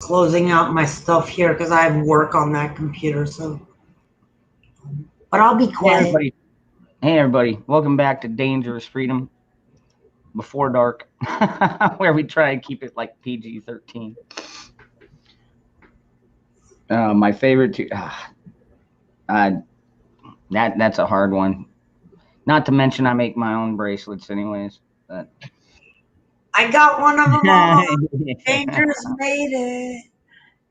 closing out my stuff here because I have work on that computer. So, but I'll be Hey quiet. everybody. Hey everybody. Welcome back to Dangerous Freedom Before Dark, where we try and keep it like PG-13. My favorite two. Uh, that's a hard one. Not to mention I make my own bracelets, anyways. But I got one of them all. Dangerous made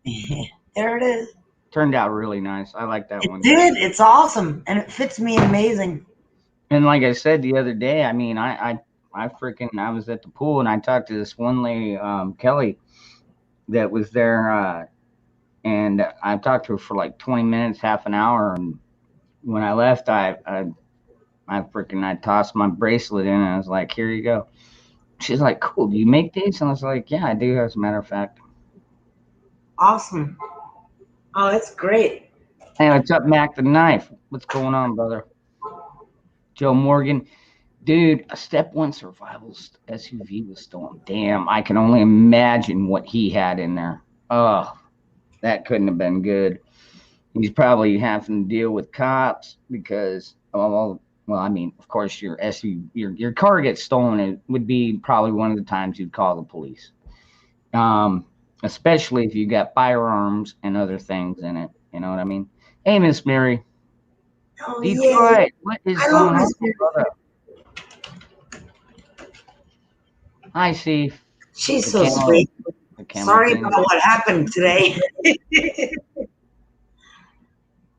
it. There it is. turned out really nice. I like that It one. did. It's awesome, and it fits me amazing. And like I said the other day, I mean, I was at the pool and I talked to this one lady, Kelly, that was there, and I talked to her for like 20 minutes, half an hour, and when I left, I tossed my bracelet in and I was like, "Here you go." She's like, "Cool. Do you make these?" And I was like, "Yeah, I do. As a matter of fact." Awesome. Oh, it's great. Hey, what's up, Mac the Knife? What's going on, brother? Joe Morgan, dude. A Step One Survival SUV was stolen. Damn, I can only imagine what he had in there. Oh, that couldn't have been good. He's probably having to deal with cops because, well, I mean, of course, your SUV, your car gets stolen. It would be probably one of the times you'd call the police, especially if you got firearms and other things in it. You know what I mean? Hey, Miss Mary, Oh yeah, Detroit, what is I love going on, Miss Mary. brother? Hi, Steve. She's The so camel, sweet. the camel Sorry thing. about what happened today.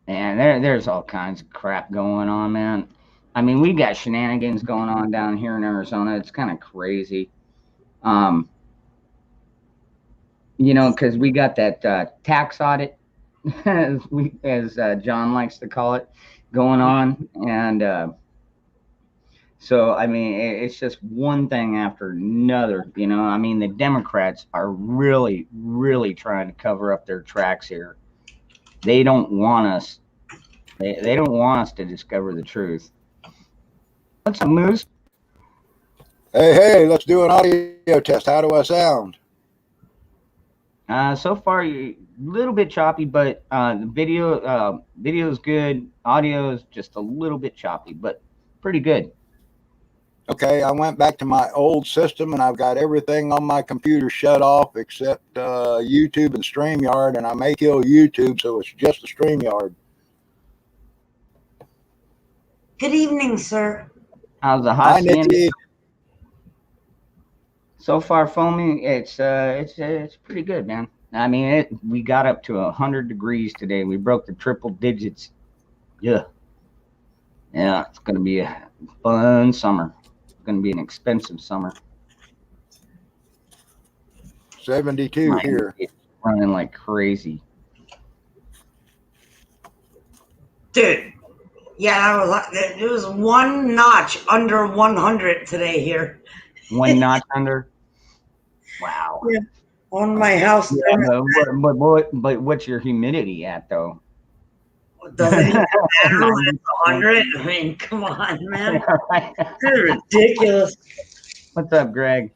Man, there's all kinds of crap going on, man. I mean, we got shenanigans going on down here in Arizona. It's kind of crazy. Um, because we got that tax audit, as John likes to call it, going on, and so I mean, it's just one thing after another. I mean, the Democrats are really, really trying to cover up their tracks here. They don't want us. They don't want us to discover the truth. What's up, Moose? Hey, let's do an audio test. How do I sound? So far, a little bit choppy, but the video is good. Audio is just a little bit choppy, but pretty good. Okay, I went back to my old system and I've got everything on my computer shut off except YouTube and StreamYard, and I may kill YouTube, so it's just the StreamYard. Good evening, sir. How's the Hi, hot sand? Niki. So far, foaming. It's pretty good, man. I mean, we got up to 100 degrees today. We broke the triple digits. Yeah, yeah. It's gonna be a fun summer. It's gonna be an expensive summer. 72 My here. it's running like crazy. Dude, yeah, it was one notch under 100 today here. One notch under. Wow. Yeah. On my house. Yeah, but what's your humidity at though? Doesn't even matter when it's 100. I mean, come on, man. This is ridiculous. What's up, Greg?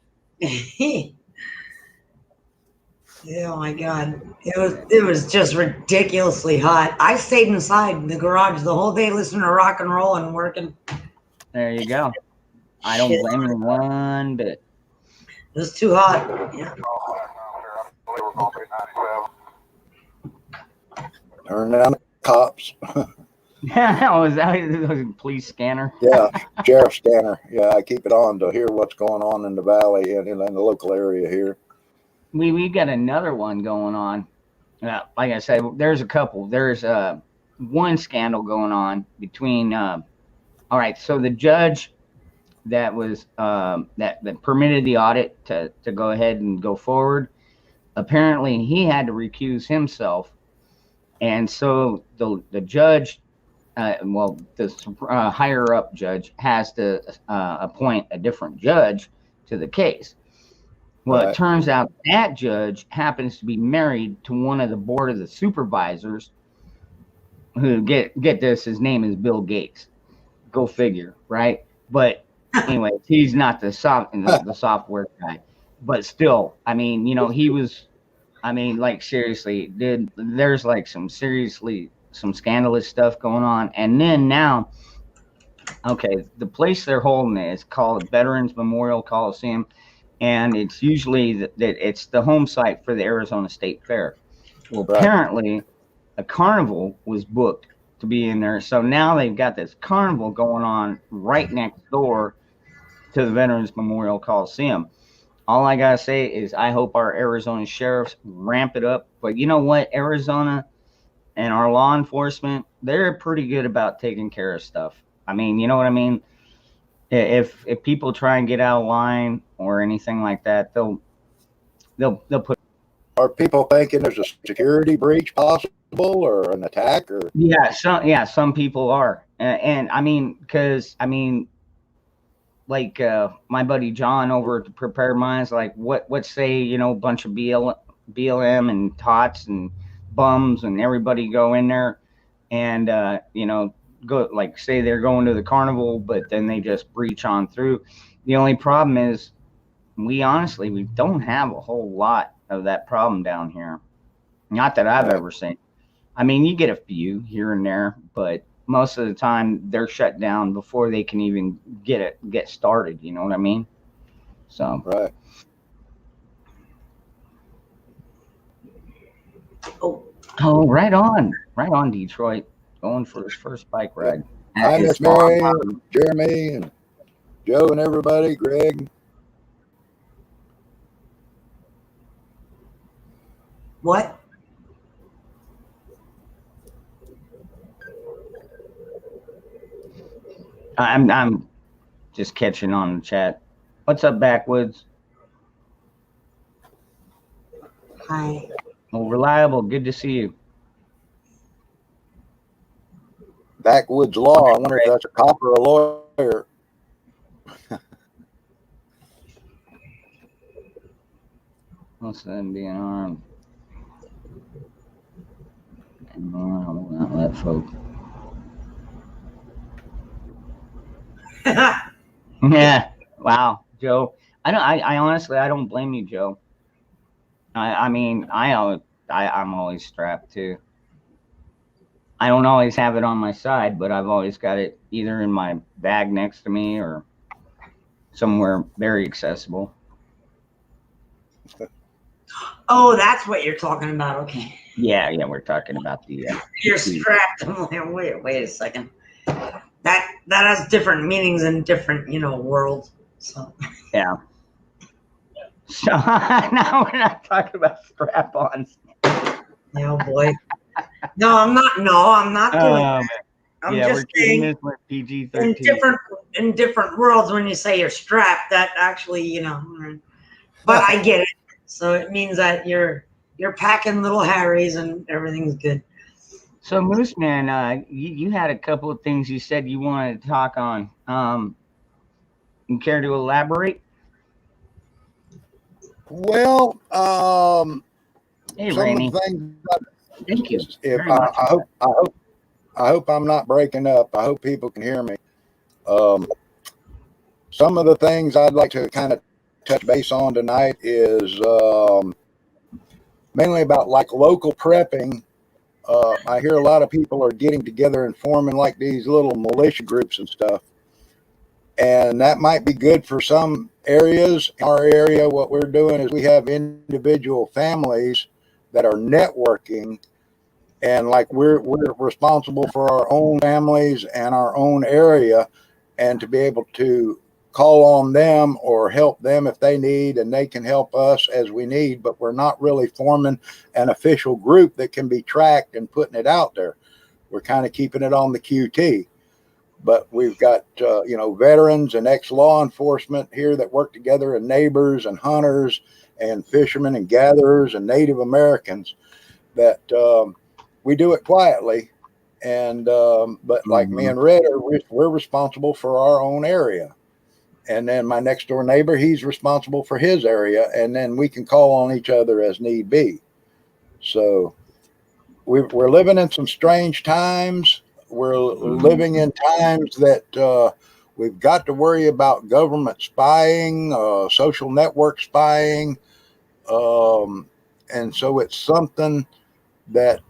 Oh my god. It was just ridiculously hot. I stayed inside in the garage the whole day listening to rock and roll and working. There you go. I don't blame you one bit. It was too hot. Yeah. Turn down the cops. Was that a police scanner? Yeah, sheriff scanner. Yeah, I keep it on to hear what's going on in the valley and in the local area here. We got another one going on. Like I said, there's a couple. There's one scandal going on between. All right, so the judge that was that permitted the audit to go ahead and go forward. Apparently, he had to recuse himself, and so the judge, the higher up judge has to appoint a different judge to the case. Well, Right. It turns out that judge happens to be married to one of the board of the supervisors. Who get this? His name is Bill Gates. Go figure, right? But anyway, he's not the software guy. But still, I mean, he was I mean, like seriously, dude, there's like some scandalous stuff going on. And then now, okay, the place they're holding it is called Veterans Memorial Coliseum, and it's usually that it's the home site for the Arizona State Fair. Well, Right. apparently, a carnival was booked to be in there, so now they've got this carnival going on right next door to the Veterans Memorial Coliseum. All I gotta say is I hope our Arizona sheriffs ramp it up. But you know what, Arizona and our law enforcement, they're pretty good about taking care of stuff. I mean, you know what I mean? If people try and get out of line or anything like that, they'll put. Are people thinking there's a security breach possible or an attack or? Some people are, and I mean, because I mean, like my buddy John over at the Prepare Minds, like what say, you know, a bunch of BLM and tots and bums and everybody go in there and you know, go, like, say they're going to the carnival, but then they just breach on through. The only problem is we don't have a whole lot of that problem down here. Not that I've ever seen. I mean, you get a few here and there, but most of the time they're shut down before they can even get started. You know what I mean? So Right. Oh, right on, Detroit, going for his first bike ride. Hi, Miss Mary, Jeremy, and Joe, and everybody. Greg. What? I'm just catching on the chat. What's up, Backwoods? Hi. Well, Reliable, good to see you. Backwoods Law. I wonder if that's a cop or a lawyer. What's that being armed? And I will not let folk. Yeah. Wow, Joe. I honestly, I don't blame you, Joe. I mean, I'm always strapped too. I don't always have it on my side, but I've always got it either in my bag next to me or somewhere very accessible. Oh, that's what you're talking about. Okay. Yeah, we're talking about the. You're strapped. I'm like, wait a second. That has different meanings in different, worlds. So. Yeah. So now we're not talking about strap-ons. Oh boy. No, I'm not. No, I'm not doing that. I'm just saying this with PG-13. in different worlds, when you say you're strapped, that actually, but I get it. So it means that you're packing little Harrys and everything's good. So Mooseman, you had a couple of things you said you wanted to talk on. You care to elaborate? Well, hey, some Rainey. of the things. Thank you. I hope I'm not breaking up. I hope people can hear me. Some of the things I'd like to kind of touch base on tonight is mainly about like local prepping. I hear a lot of people are getting together and forming like these little militia groups and stuff. And that might be good for some areas. In our area, what we're doing is we have individual families that are networking, and like we're responsible for our own families and our own area, and to be able to call on them or help them if they need, and they can help us as we need. But we're not really forming an official group that can be tracked and putting it out there. We're kind of keeping it on the QT. But we've got, veterans and ex-law enforcement here that work together, and neighbors and hunters and fishermen and gatherers and Native Americans that we do it quietly. And but like me and Red, we're responsible for our own area. And then my next door neighbor, he's responsible for his area. And then we can call on each other as need be. So we're living in some strange times. We're living in times that we've got to worry about government spying, social network spying, and so it's something that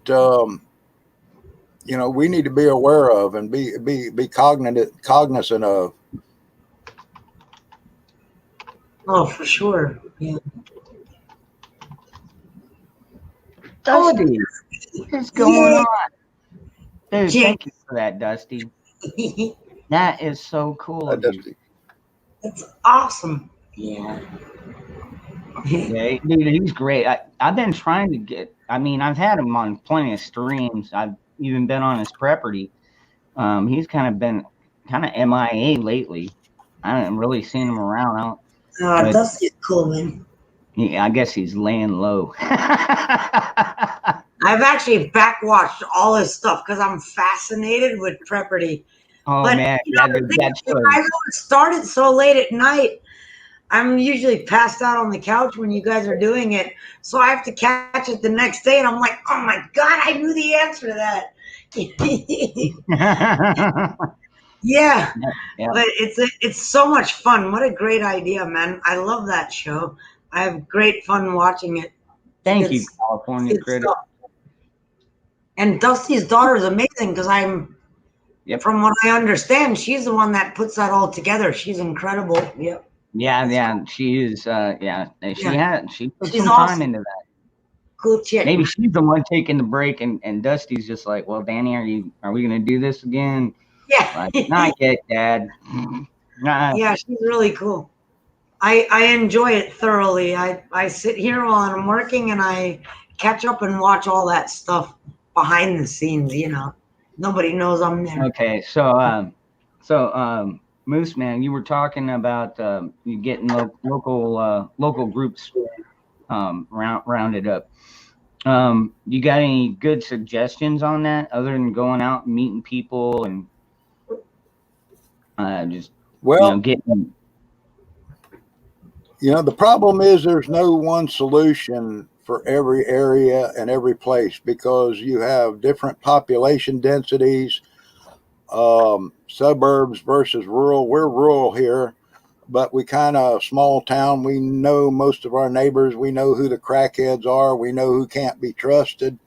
we need to be aware of and be cognizant of. Oh, for sure. Yeah. Dusty, what's going Yeah. on? Dude, Jake. thank you for that, Dusty. That is so cool of you. It's awesome. Yeah. Yeah, dude, he's great. I've been trying to get. I mean, I've had him on plenty of streams. I've even been on his property. He's kind of been kind of MIA lately. I haven't really seen him around. But Dusty's cool, man. I guess he's laying low. I've actually backwatched all his stuff because I'm fascinated with property. Oh But man, you know, the thing is, you guys don't start it so late at night. I'm usually passed out on the couch when you guys are doing it, so I have to catch it the next day, and I'm like, oh my god, I knew the answer to that. Yeah, but it's so much fun. What a great idea, man! I love that show. I have great fun watching it. Thank you, California Critic. And Dusty's daughter is amazing because from what I understand, she's the one that puts that all together. She's incredible. Yep. Yeah, she is. She put She's some awesome. time into that. Cool chick. Maybe she's the one taking the break, and Dusty's just like, well, Danny, are we gonna do this again? Yeah. Like, not yet, Dad. Yeah, she's really cool. I enjoy it thoroughly. I sit here while I'm working and I catch up and watch all that stuff behind the scenes. Nobody knows I'm there. Okay, so Mooseman, you were talking about you getting local groups rounded up. You got any good suggestions on that other than going out and meeting people and just getting? The problem is there's no one solution for every area and every place because you have different population densities, suburbs versus rural. We're rural here, but we kind of small town. We know most of our neighbors. We know who the crackheads are. We know who can't be trusted.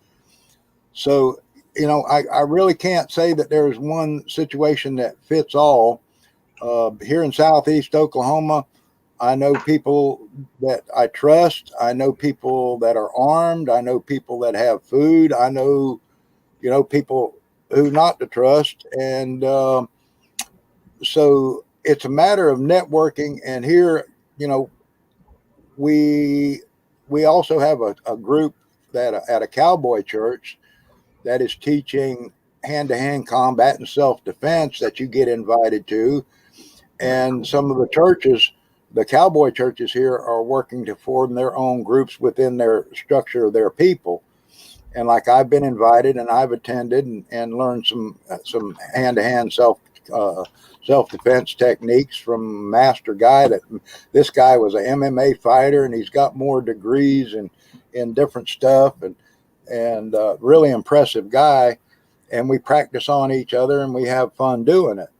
So, I really can't say that there's one situation that fits all. Here in Southeast Oklahoma, I know people that I trust. I know people that are armed. I know people that have food. I know, people who not to trust. And so it's a matter of networking. And here, we also have a group at a cowboy church that is teaching hand-to-hand combat and self-defense that you get invited to. And some of the cowboy churches here are working to form their own groups within their structure of their people. And like I've been invited and I've attended and learned some hand-to-hand self-defense techniques from master guy. This guy was an MMA fighter and he's got more degrees in different stuff and really impressive guy. And we practice on each other and we have fun doing it.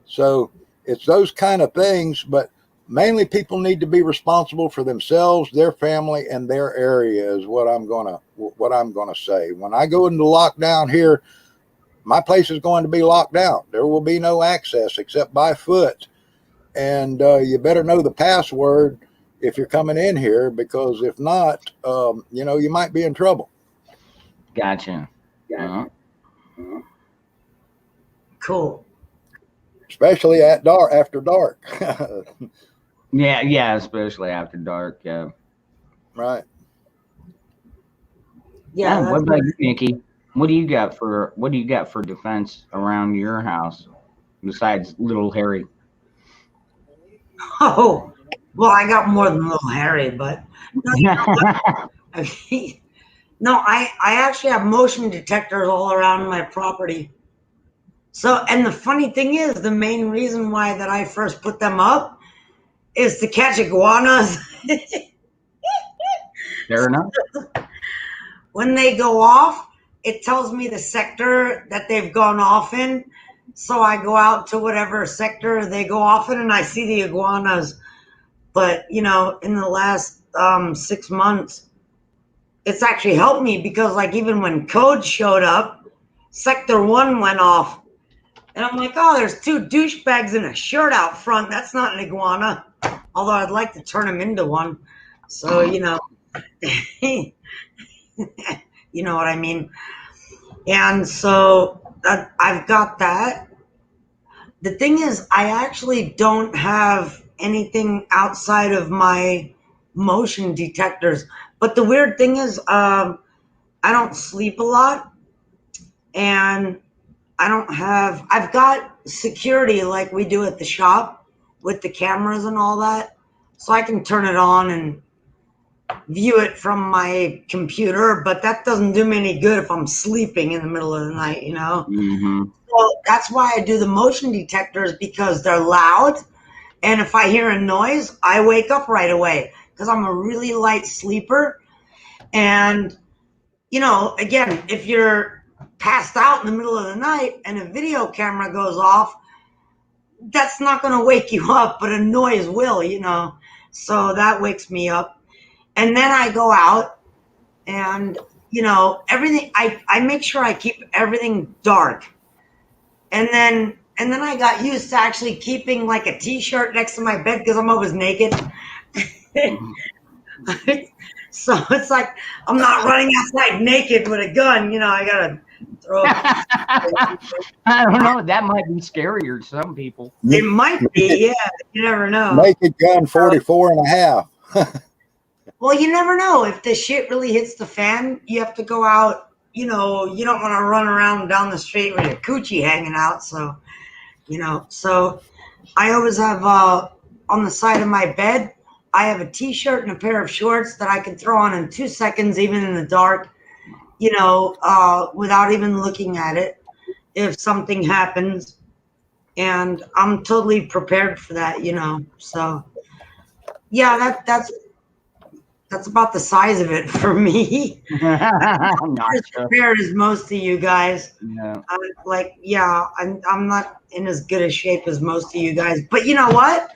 So it's those kind of things, but mainly people need to be responsible for themselves, their family, and their area is what I'm gonna say. When I go into lockdown here, my place is going to be locked down. There will be no access except by foot, and you better know the password if you're coming in here, because if not, you might be in trouble. Gotcha. Cool. Especially after dark. Yeah, especially after dark. Yeah. Right. Yeah. What about you, Niki? What do you got for defense around your house besides Little Harry? Oh, well, I got more than Little Harry, but no, I actually have motion detectors all around my property. So, and the funny thing is, the main reason why that I first put them up is to catch iguanas. Fair enough. When they go off, it tells me the sector that they've gone off in. So I go out to whatever sector they go off in and I see the iguanas. But, in the last 6 months, it's actually helped me because, like, even when code showed up, Sector 1 went off. And I'm like, oh, there's two douchebags in a shirt out front. That's not an iguana. Although I'd like to turn him into one. So, you know, you know what I mean? And so I've got that. The thing is, I actually don't have anything outside of my motion detectors. But the weird thing is, I don't sleep a lot. And I've got security like we do at the shop with the cameras and all that. So I can turn it on and view it from my computer, but that doesn't do me any good if I'm sleeping in the middle of the night, you know? Mm-hmm. So that's why I do the motion detectors, because they're loud. And if I hear a noise, I wake up right away because I'm a really light sleeper. And, you know, again, if you're passed out in the middle of the night and a video camera goes off, that's not going to wake you up, but a noise will, you know. So that wakes me up. And then I go out and, you know, everything, I make sure I keep everything dark. And then I got used to actually keeping like a t-shirt next to my bed because I'm always naked. So it's like I'm not running outside naked with a gun, you know. I gotta throw I don't know. That might be scarier to some people. It might be, yeah. You never know. Naked gun 44 and a half. Well, you never know. If the shit really hits the fan, you have to go out. You know, you don't want to run around down the street with your coochie hanging out. So, you know, so I always have on the side of my bed, I have a t-shirt and a pair of shorts that I can throw on in 2 seconds, even in the dark, you know, without even looking at it if something happens. And I'm totally prepared for that, you know. So, yeah, that's about the size of it for me. I'm not as prepared as most of you guys. Yeah. I'm not in as good a shape as most of you guys. But you know what?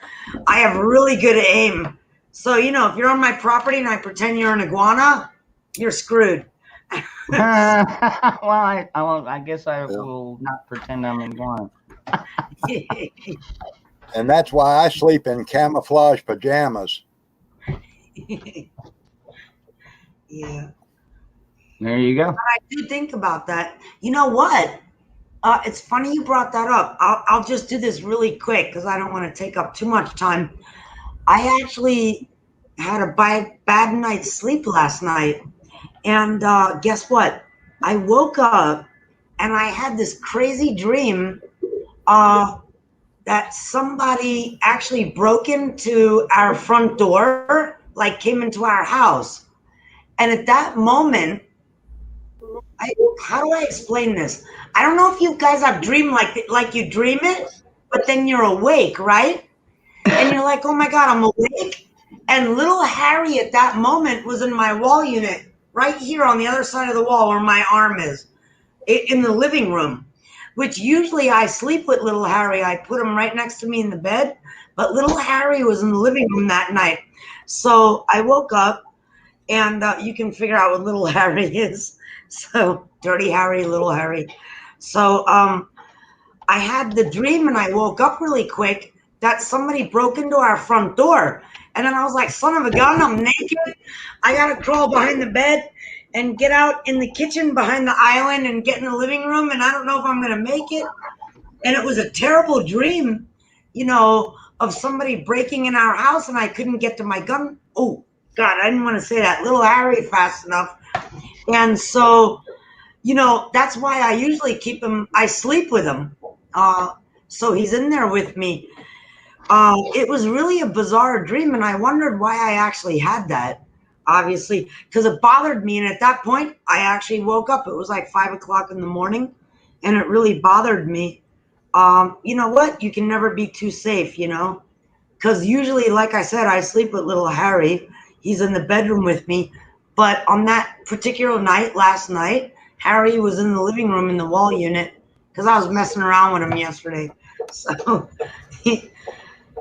I have really good aim. So, you know, if you're on my property and I pretend you're an iguana, you're screwed. Well, I guess I will not pretend I'm an iguana. And that's why I sleep in camouflage pajamas. Yeah. There you go. But I do think about that. You know what? It's funny you brought that up. I'll just do this really quick because I don't want to take up too much time. I actually had a bad night's sleep last night. And guess what? I woke up and I had this crazy dream that somebody actually broke into our front door, like came into our house. And at that moment, how do I explain this? I don't know if you guys have dreamed like you dream it, but then you're awake, right? And you're like, oh my God, I'm awake. And little Harry at that moment was in my wall unit, right here on the other side of the wall where my arm is, in the living room, which usually I sleep with little Harry. I put him right next to me in the bed, but little Harry was in the living room that night. So I woke up and you can figure out what little Harry is. So Dirty Harry, little Harry. So I had the dream and I woke up really quick that somebody broke into our front door. And then I was like, son of a gun, I'm naked. I got to crawl behind the bed and get out in the kitchen behind the island and get in the living room. And I don't know if I'm going to make it. And it was a terrible dream, you know, of somebody breaking in our house and I couldn't get to my gun. Oh, God, I didn't want to say that. Little Harry fast enough. And so, you know, that's why I usually keep him, I sleep with him. So he's in there with me. It was really a bizarre dream, and I wondered why I actually had that, obviously, because it bothered me. And at that point, I actually woke up. It was like 5 o'clock in the morning, and it really bothered me. You know what? You can never be too safe, you know, because usually, like I said, I sleep with little Harry. He's in the bedroom with me. But on that particular night, last night, Harry was in the living room in the wall unit because I was messing around with him yesterday. So,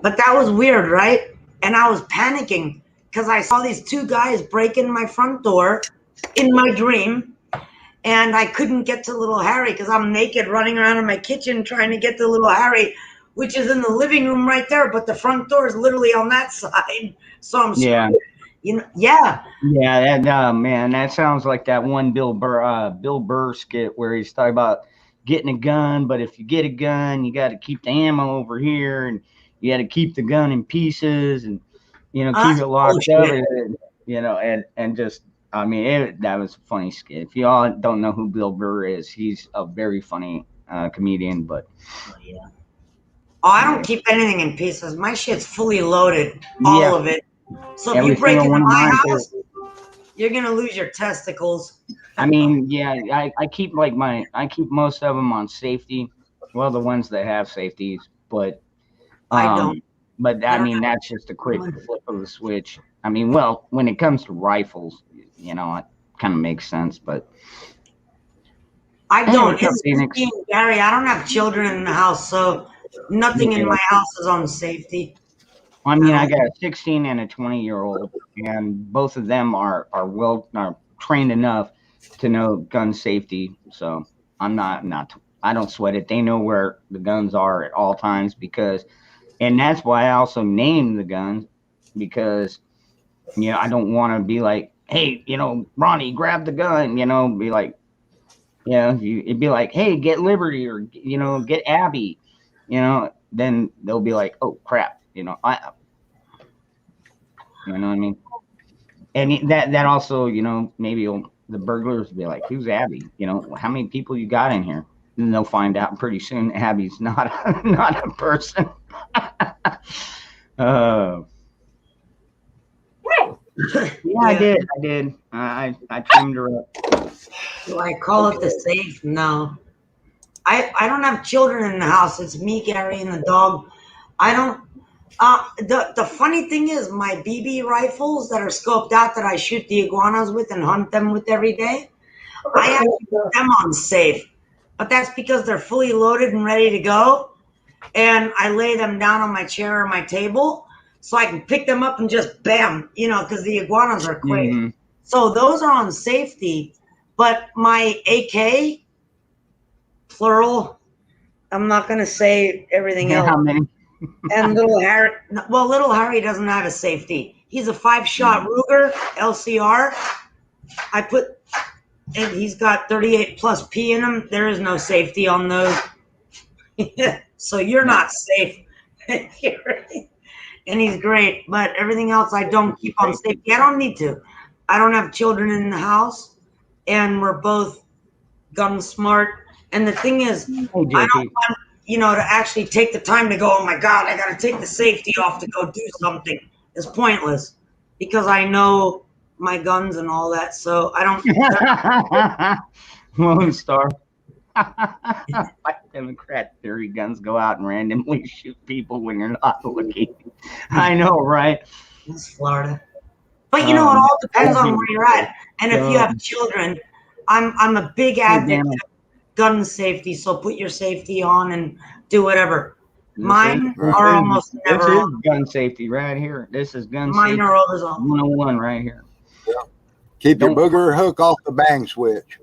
but that was weird, right? And I was panicking because I saw these two guys break in my front door in my dream, and I couldn't get to little Harry because I'm naked running around in my kitchen trying to get to little Harry, which is in the living room right there, but the front door is literally on that side. So I'm Yeah. screwed. You know, yeah. Yeah, that man, that sounds like that one Bill Burr skit where he's talking about getting a gun, but if you get a gun, you got to keep the ammo over here, and you got to keep the gun in pieces, and keep it locked up, and just, I mean, that was a funny skit. If you all don't know who Bill Burr is, he's a very funny comedian, but. Oh, yeah. Oh, I don't keep anything in pieces. My shit's fully loaded, all of it. So if Every you break single into one of my mine, house, you're gonna lose your testicles. I mean, yeah, I keep I keep most of them on safety. Well, the ones that have safeties, but I don't. I mean, that's just a quick flip of the switch. I mean, well, when it comes to rifles, it kind of makes sense, but I don't. What's up, It's Phoenix? me and Gary. I don't have children in the house, so nothing in my house is on safety. I mean, I got a 16 and a 20-year-old, and both of them are trained enough to know gun safety. So I'm not I don't sweat it. They know where the guns are at all times and that's why I also name the guns, because I don't want to be like, hey, Ronnie, grab the gun. Be like, it'd be like, hey, get Liberty, or get Abby. Then they'll be like, oh crap. You know what I mean? And that also, maybe the burglars will be like, who's Abby? How many people you got in here? And they'll find out pretty soon Abby's not not a person. Yeah, I did. I trimmed her up. Do I call it the safe? No. I don't have children in the house. It's me, Gary, and the dog. I don't. The funny thing is, my BB rifles that are scoped out that I shoot the iguanas with and hunt them with every day, I actually put them on safe. But that's because they're fully loaded and ready to go. And I lay them down on my chair or my table so I can pick them up and just bam, because the iguanas are quick. Mm-hmm. So those are on safety. But my AK, plural, I'm not going to say everything else. How many? And little Harry doesn't have a safety. He's a 5-shot Ruger LCR. And he's got 38 plus P in him. There is no safety on those. So you're not safe. And he's great. But everything else I don't keep on safety. I don't need to. I don't have children in the house. And we're both gun smart. And the thing is, I don't want, to actually take the time to go, oh my God, I got to take the safety off to go do something. It's pointless because I know my guns and all that. So I don't. Lone Star. Like Democrat theory, guns go out and randomly shoot people when you're not looking. I know, right? It's Florida. But it all depends on where you're at. And if you have children, I'm a big advocate of gun safety, so put your safety on and do whatever. Mine are almost never on. This is gun safety right here. This is gun safety. Mine are always on. 101 right here. Yeah. Keep your booger hook off the bang switch.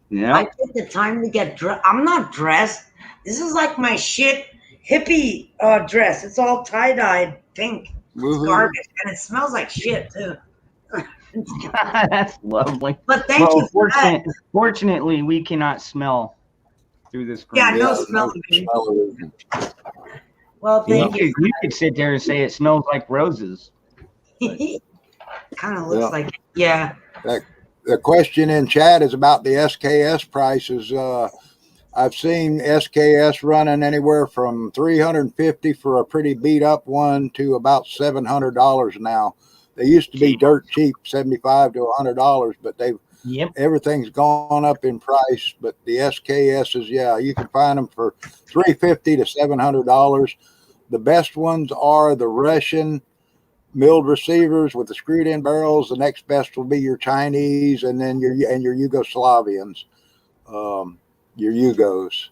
Yeah. I take the time to get dressed. I'm not dressed. This is like my shit hippie dress. It's all tie-dyed pink. It's garbage, and it smells like shit too. That's lovely. But thank you for that. Fortunately, we cannot smell through this screen. Yeah, no smell. Well, thank you. You could sit there and say it smells like roses. Kind of looks like it. Yeah. The question in chat is about the SKS prices. I've seen SKS running anywhere from $350 for a pretty beat up one to about $700 now. They used to be dirt cheap, $75 to $100, but everything's gone up in price. But the SKSs, you can find them for $350 to $700. The best ones are the Russian milled receivers with the screwed in barrels. The next best will be your Chinese, and then your Yugoslavians, your Yugos.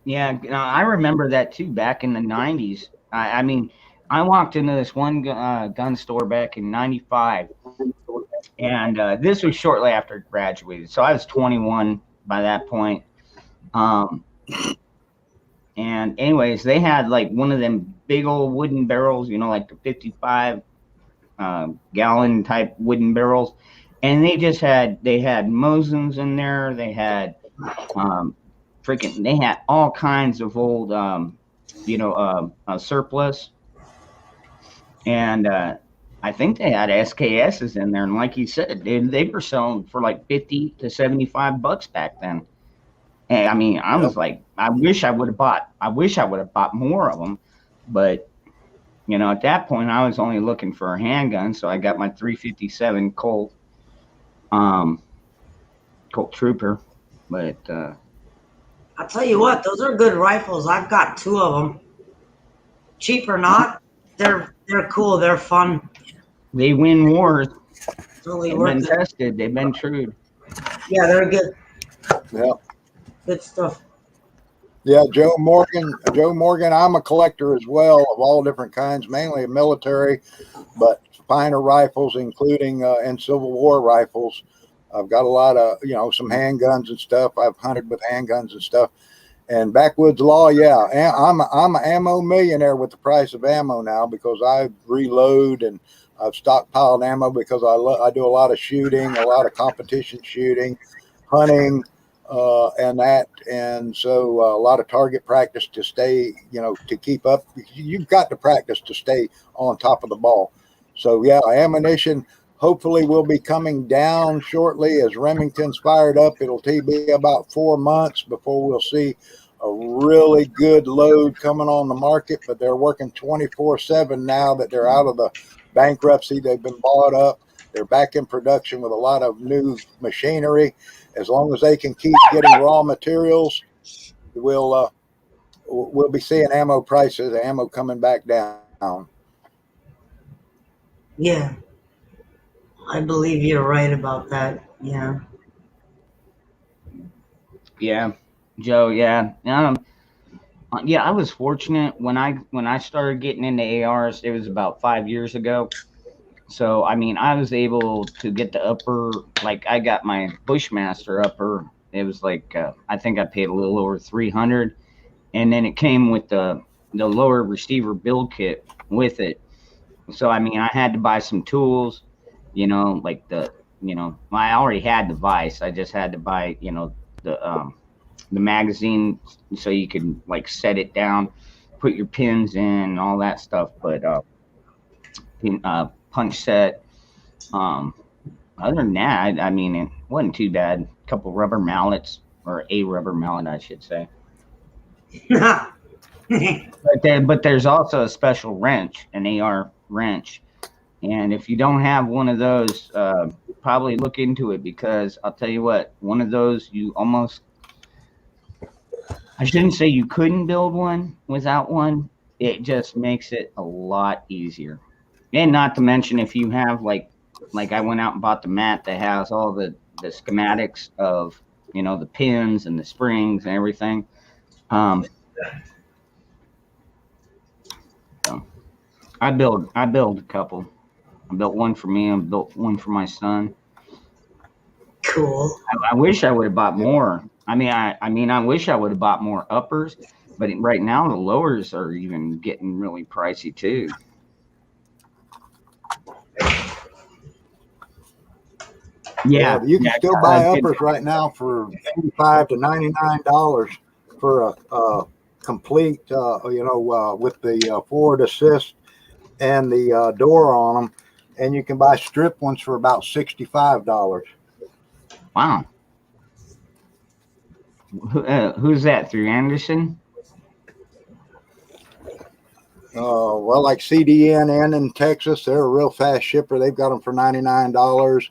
Yeah, I remember that too back in the 90s. I mean, I walked into this one gun store back in '95, and this was shortly after I graduated. So I was 21 by that point. Um, and anyways, they had like one of them big old wooden barrels, like the 55 gallon type wooden barrels, and they had Mosins in there. They had they had all kinds of old surplus, and I think they had SKSs in there. And like you said, dude, they were selling for like 50 to $75 back then. And I mean, I was like, I wish I would have bought more of them, but at that point, I was only looking for a handgun, so I got my 357 Colt Trooper. But I'll tell you what, those are good rifles. I've got 2 of them. Cheap or not, they're cool. They're fun. they win wars. Totally They've worth been it. tested. They've been true. Yeah, they're good. Yeah. Good stuff. Yeah, Joe Morgan. I'm a collector as well of all different kinds, mainly military, but finer rifles, including and Civil War rifles. I've got a lot of, some handguns and stuff. I've hunted with handguns and stuff. And backwoods law, yeah, I'm an ammo millionaire with the price of ammo now because I reload and I've stockpiled ammo because I do a lot of shooting, a lot of competition shooting, hunting, and so a lot of target practice to stay, to keep up. You've got to practice to stay on top of the ball. So yeah, ammunition hopefully will be coming down shortly as Remington's fired up. It'll be about 4 months before we'll see a really good load coming on the market, but they're working 24/7 now that they're out of the bankruptcy. They've been bought up. They're back in production with a lot of new machinery. As long as they can keep getting raw materials, we'll be seeing ammo coming back down. Yeah, I believe you're right about that. Yeah. Yeah, Joe. Yeah. Yeah, I was fortunate when I started getting into ARs. It was about 5 years ago. So I mean, I was able to get the upper. Like I got my Bushmaster upper. It was like I think I paid a little over 300, and then it came with the lower receiver build kit with it. So I mean, I had to buy some tools. Like I already had the vise. I just had to buy the magazine so you could like set it down, put your pins in, and all that stuff. But punch set. Um, Other than that, I mean, it wasn't too bad. A couple rubber mallets, or a rubber mallet, I should say. But there's also a special wrench, an AR wrench, and if you don't have one of those, probably look into it because I'll tell you what, one of those you almost I shouldn't say you couldn't build one without one. It just makes it a lot easier. And not to mention if you have like I went out and bought the mat that has all the schematics of the pins and the springs and everything. So I build a couple. I built one for me. I built one for my son. Cool. I wish I would have bought more. I mean, I wish I would have bought more uppers, but right now the lowers are even getting really pricey too. Yeah, you can still buy uppers right now for $85 to $99 for a complete, with the forward assist and the door on them, and you can buy strip ones for about $65. Wow. Who's that, through Anderson? Well, like CDNN in Texas, they're a real fast shipper. They've got them for $99.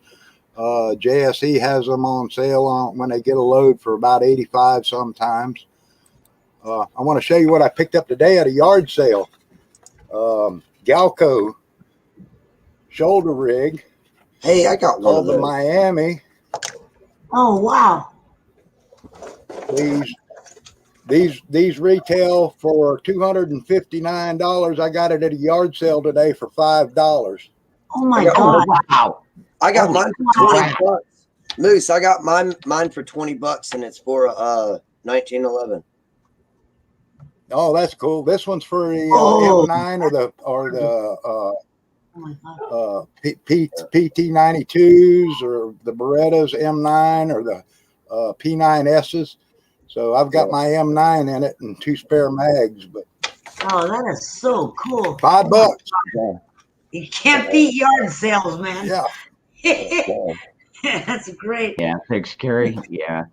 JSE has them on sale when they get a load for about $85 sometimes. I want to show you what I picked up today at a yard sale. Galco shoulder rig. Hey, I got one of the those. Miami. Oh, wow. These These retail for $259. I got it at a yard sale today for $5. Oh my God! Wow! I got Holy mine for crap. 20 bucks. Moose, I got mine for 20 bucks, and it's for 1911. Oh, that's cool. This one's for the M9 or the PT92s or the Berettas M9 or the P9Ss. So I've got my M9 in it and 2 spare mags. But Oh, that is so cool. $5. You can't beat yard sales, man. Yeah. That's great. Yeah, fixed carry. Yeah.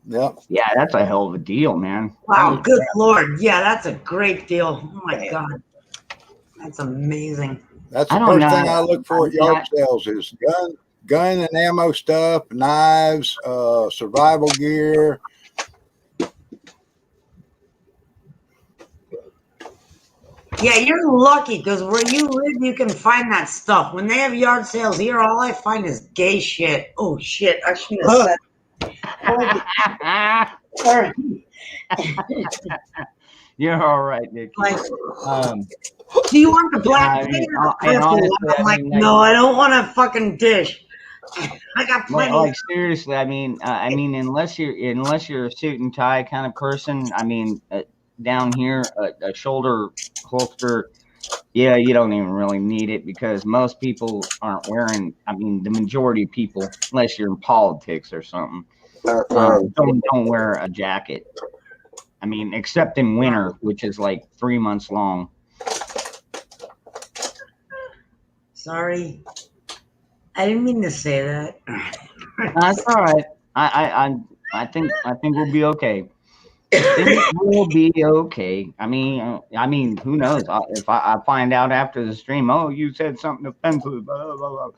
Yep. Yeah, that's a hell of a deal, man. Wow, Holy good crap. Lord. Yeah, that's a great deal. Oh my God. That's amazing. That's I the don't first know. thing I look for at yard sales is gun and ammo stuff, knives, survival gear. Yeah, you're lucky because where you live, you can find that stuff. When they have yard sales here, all I find is gay shit. Oh shit! I shouldn't have said. Sorry. You're all right, Niki. Like, Um, do you want the black I mean, thing or the and purple honestly, one? I'm I like, mean, no, I don't want a fucking dish. I got plenty. like seriously, I mean, unless you're a suit and tie kind of person, I mean, down here, a shoulder holster, yeah, you don't even really need it because most people aren't wearing. I mean, the majority of people, unless you're in politics or something, don't wear a jacket. I mean, except in winter, which is like 3 months long. Sorry, I didn't mean to say that. That's all right. I think we'll be okay. Things will be okay. I mean, who knows? If I find out after the stream, oh, you said something offensive, blah, blah, blah.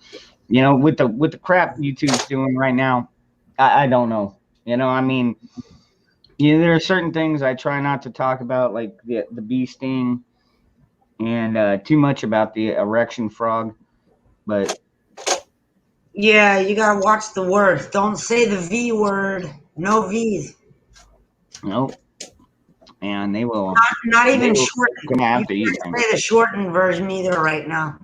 You know, with the crap YouTube's doing right now, I don't know. You know, I mean, there are certain things I try not to talk about, like the bee sting, and too much about the erection frog, but. Yeah, you gotta watch the words. Don't say the V word. No V's. Nope. And they will. Not even shortened. Gonna have to You eat can't say the shortened version either right now.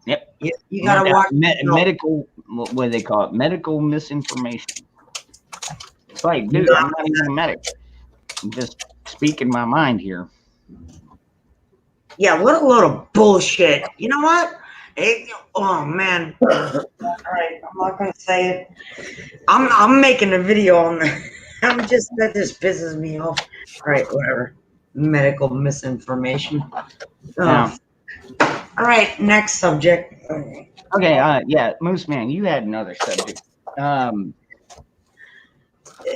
Yep. You gotta watch medical. What do they call it? Medical misinformation. It's like, dude, I'm not even a medic. I'm just speaking my mind here. Yeah, what a load of bullshit. You know what? Oh man. All right, I'm not gonna say it. I'm making a video on that. That just pisses me off. All right, whatever. Medical misinformation. Now, all right, next subject. Okay, yeah, Mooseman, you had another subject.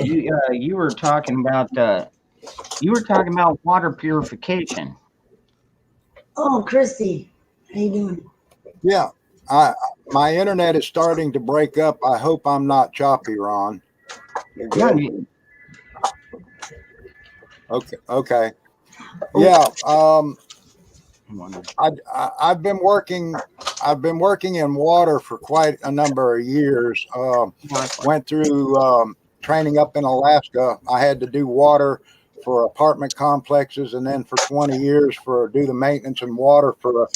You were talking about water purification. Oh, Christy, how you doing? Yeah, my internet is starting to break up. I hope I'm not choppy, Ron. Okay. Yeah. I've been working in water for quite a number of years. Went through training up in Alaska. I had to do water for apartment complexes, and then for 20 years do the maintenance and water for a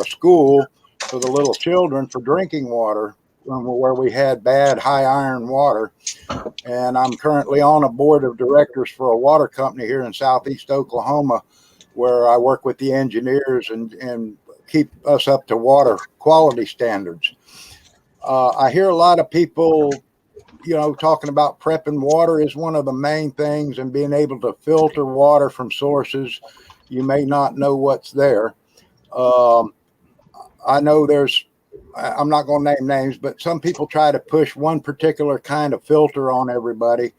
school for the little children for drinking water, where we had bad high iron water. And I'm currently on a board of directors for a water company here in Southeast Oklahoma, where I work with the engineers and keep us up to water quality standards. I hear a lot of people, talking about prepping water is one of the main things, and being able to filter water from sources you may not know what's there. I know I'm not going to name names, but some people try to push one particular kind of filter on everybody,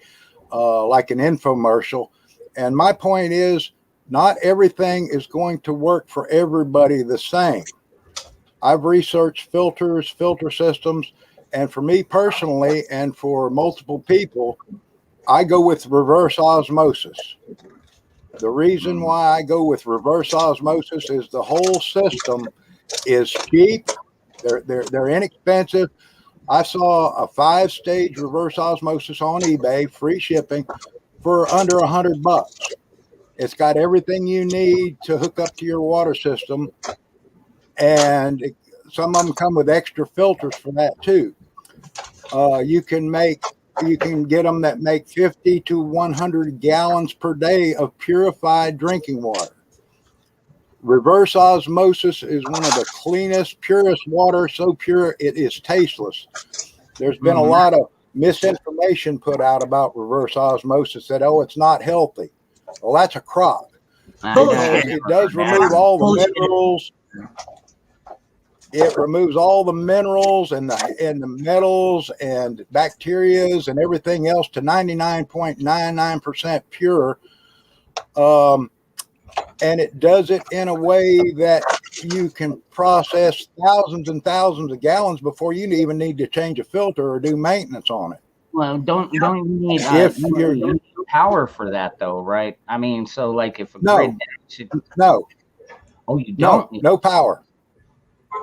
like an infomercial. And my point is, not everything is going to work for everybody the same. I've researched filter systems, and for me personally, and for multiple people, I go with reverse osmosis. The reason why I go with reverse osmosis is the whole system is cheap. They're inexpensive, I saw a 5-stage reverse osmosis on eBay, free shipping, for under $100. It's got everything you need to hook up to your water system, and some of them come with extra filters for that too. You can get them that make 50 to 100 gallons per day of purified drinking water. Reverse osmosis is one of the cleanest, purest water, so pure it is tasteless. There's been a lot of misinformation put out about reverse osmosis that, oh, it's not healthy. Well, that's a crock. It does remove all the minerals. It removes all the minerals and the metals and bacterias and everything else to 99.99% pure. And it does it in a way that you can process thousands and thousands of gallons before you even need to change a filter or do maintenance on it. Well, don't you need you need power for that though, right? I mean, so like if a grid should... No. Oh, you don't? No power.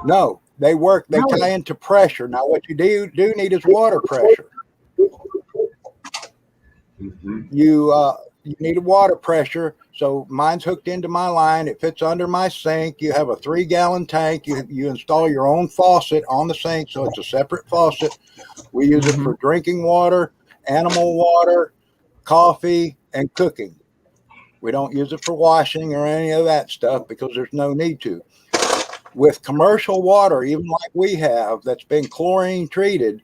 No, they work. They tie into pressure. Now, what you do need is water pressure. You need a water pressure. So mine's hooked into my line. It fits under my sink. You have a 3-gallon tank. You install your own faucet on the sink, so it's a separate faucet. We use it for drinking water, animal water, coffee, and cooking. We don't use it for washing or any of that stuff because there's no need to. With commercial water, even like we have, that's been chlorine treated,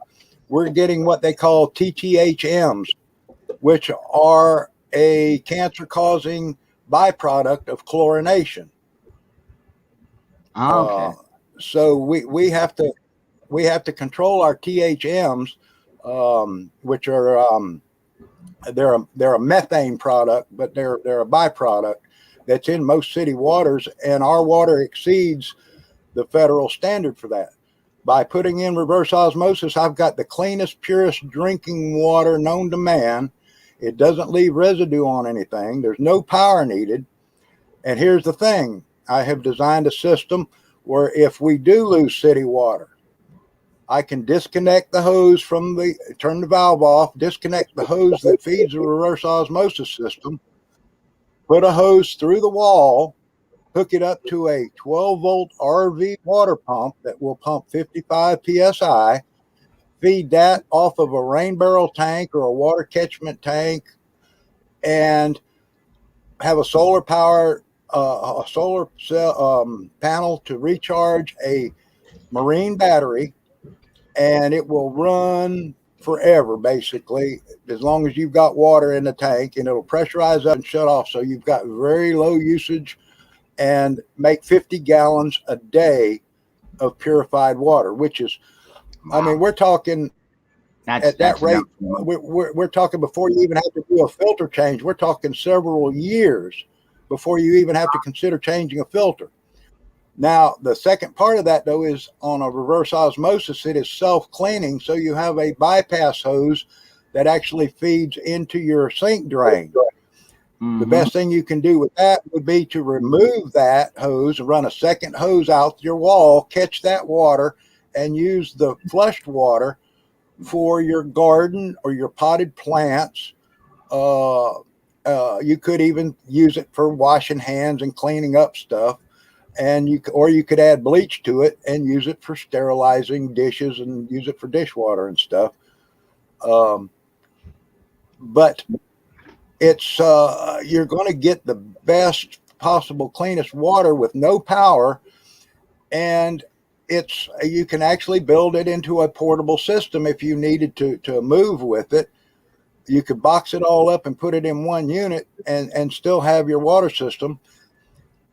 we're getting what they call TTHMs, which are a cancer-causing byproduct of chlorination. Okay. So we have to control our THMs, which are they're a methane product, but they're a byproduct that's in most city waters, and our water exceeds the federal standard for that. By putting in reverse osmosis, I've got the cleanest, purest drinking water known to man. It doesn't leave residue on anything. There's no power needed. And here's the thing. I have designed a system where if we do lose city water, I can disconnect the hose turn the valve off, disconnect the hose that feeds the reverse osmosis system, put a hose through the wall, hook it up to a 12-volt RV water pump that will pump 55 PSI, feed that off of a rain barrel tank or a water catchment tank, and have a solar cell panel to recharge a marine battery, and it will run forever, basically, as long as you've got water in the tank, and it'll pressurize up and shut off. So you've got very low usage and make 50 gallons a day of purified water, which is, I mean, we're talking at that rate, we're talking before you even have to do a filter change. We're talking several years before you even have to consider changing a filter. Now, the second part of that, though, is on a reverse osmosis, it is self-cleaning. So you have a bypass hose that actually feeds into your sink drain. The best thing you can do with that would be to remove that hose and run a second hose out your wall, catch that water, and use the flushed water for your garden or your potted plants. You could even use it for washing hands and cleaning up stuff. And you could add bleach to it and use it for sterilizing dishes and use it for dishwater and stuff. But it's you're going to get the best possible, cleanest water with no power, and you can actually build it into a portable system if you needed to move with it. You could box it all up and put it in one unit and still have your water system.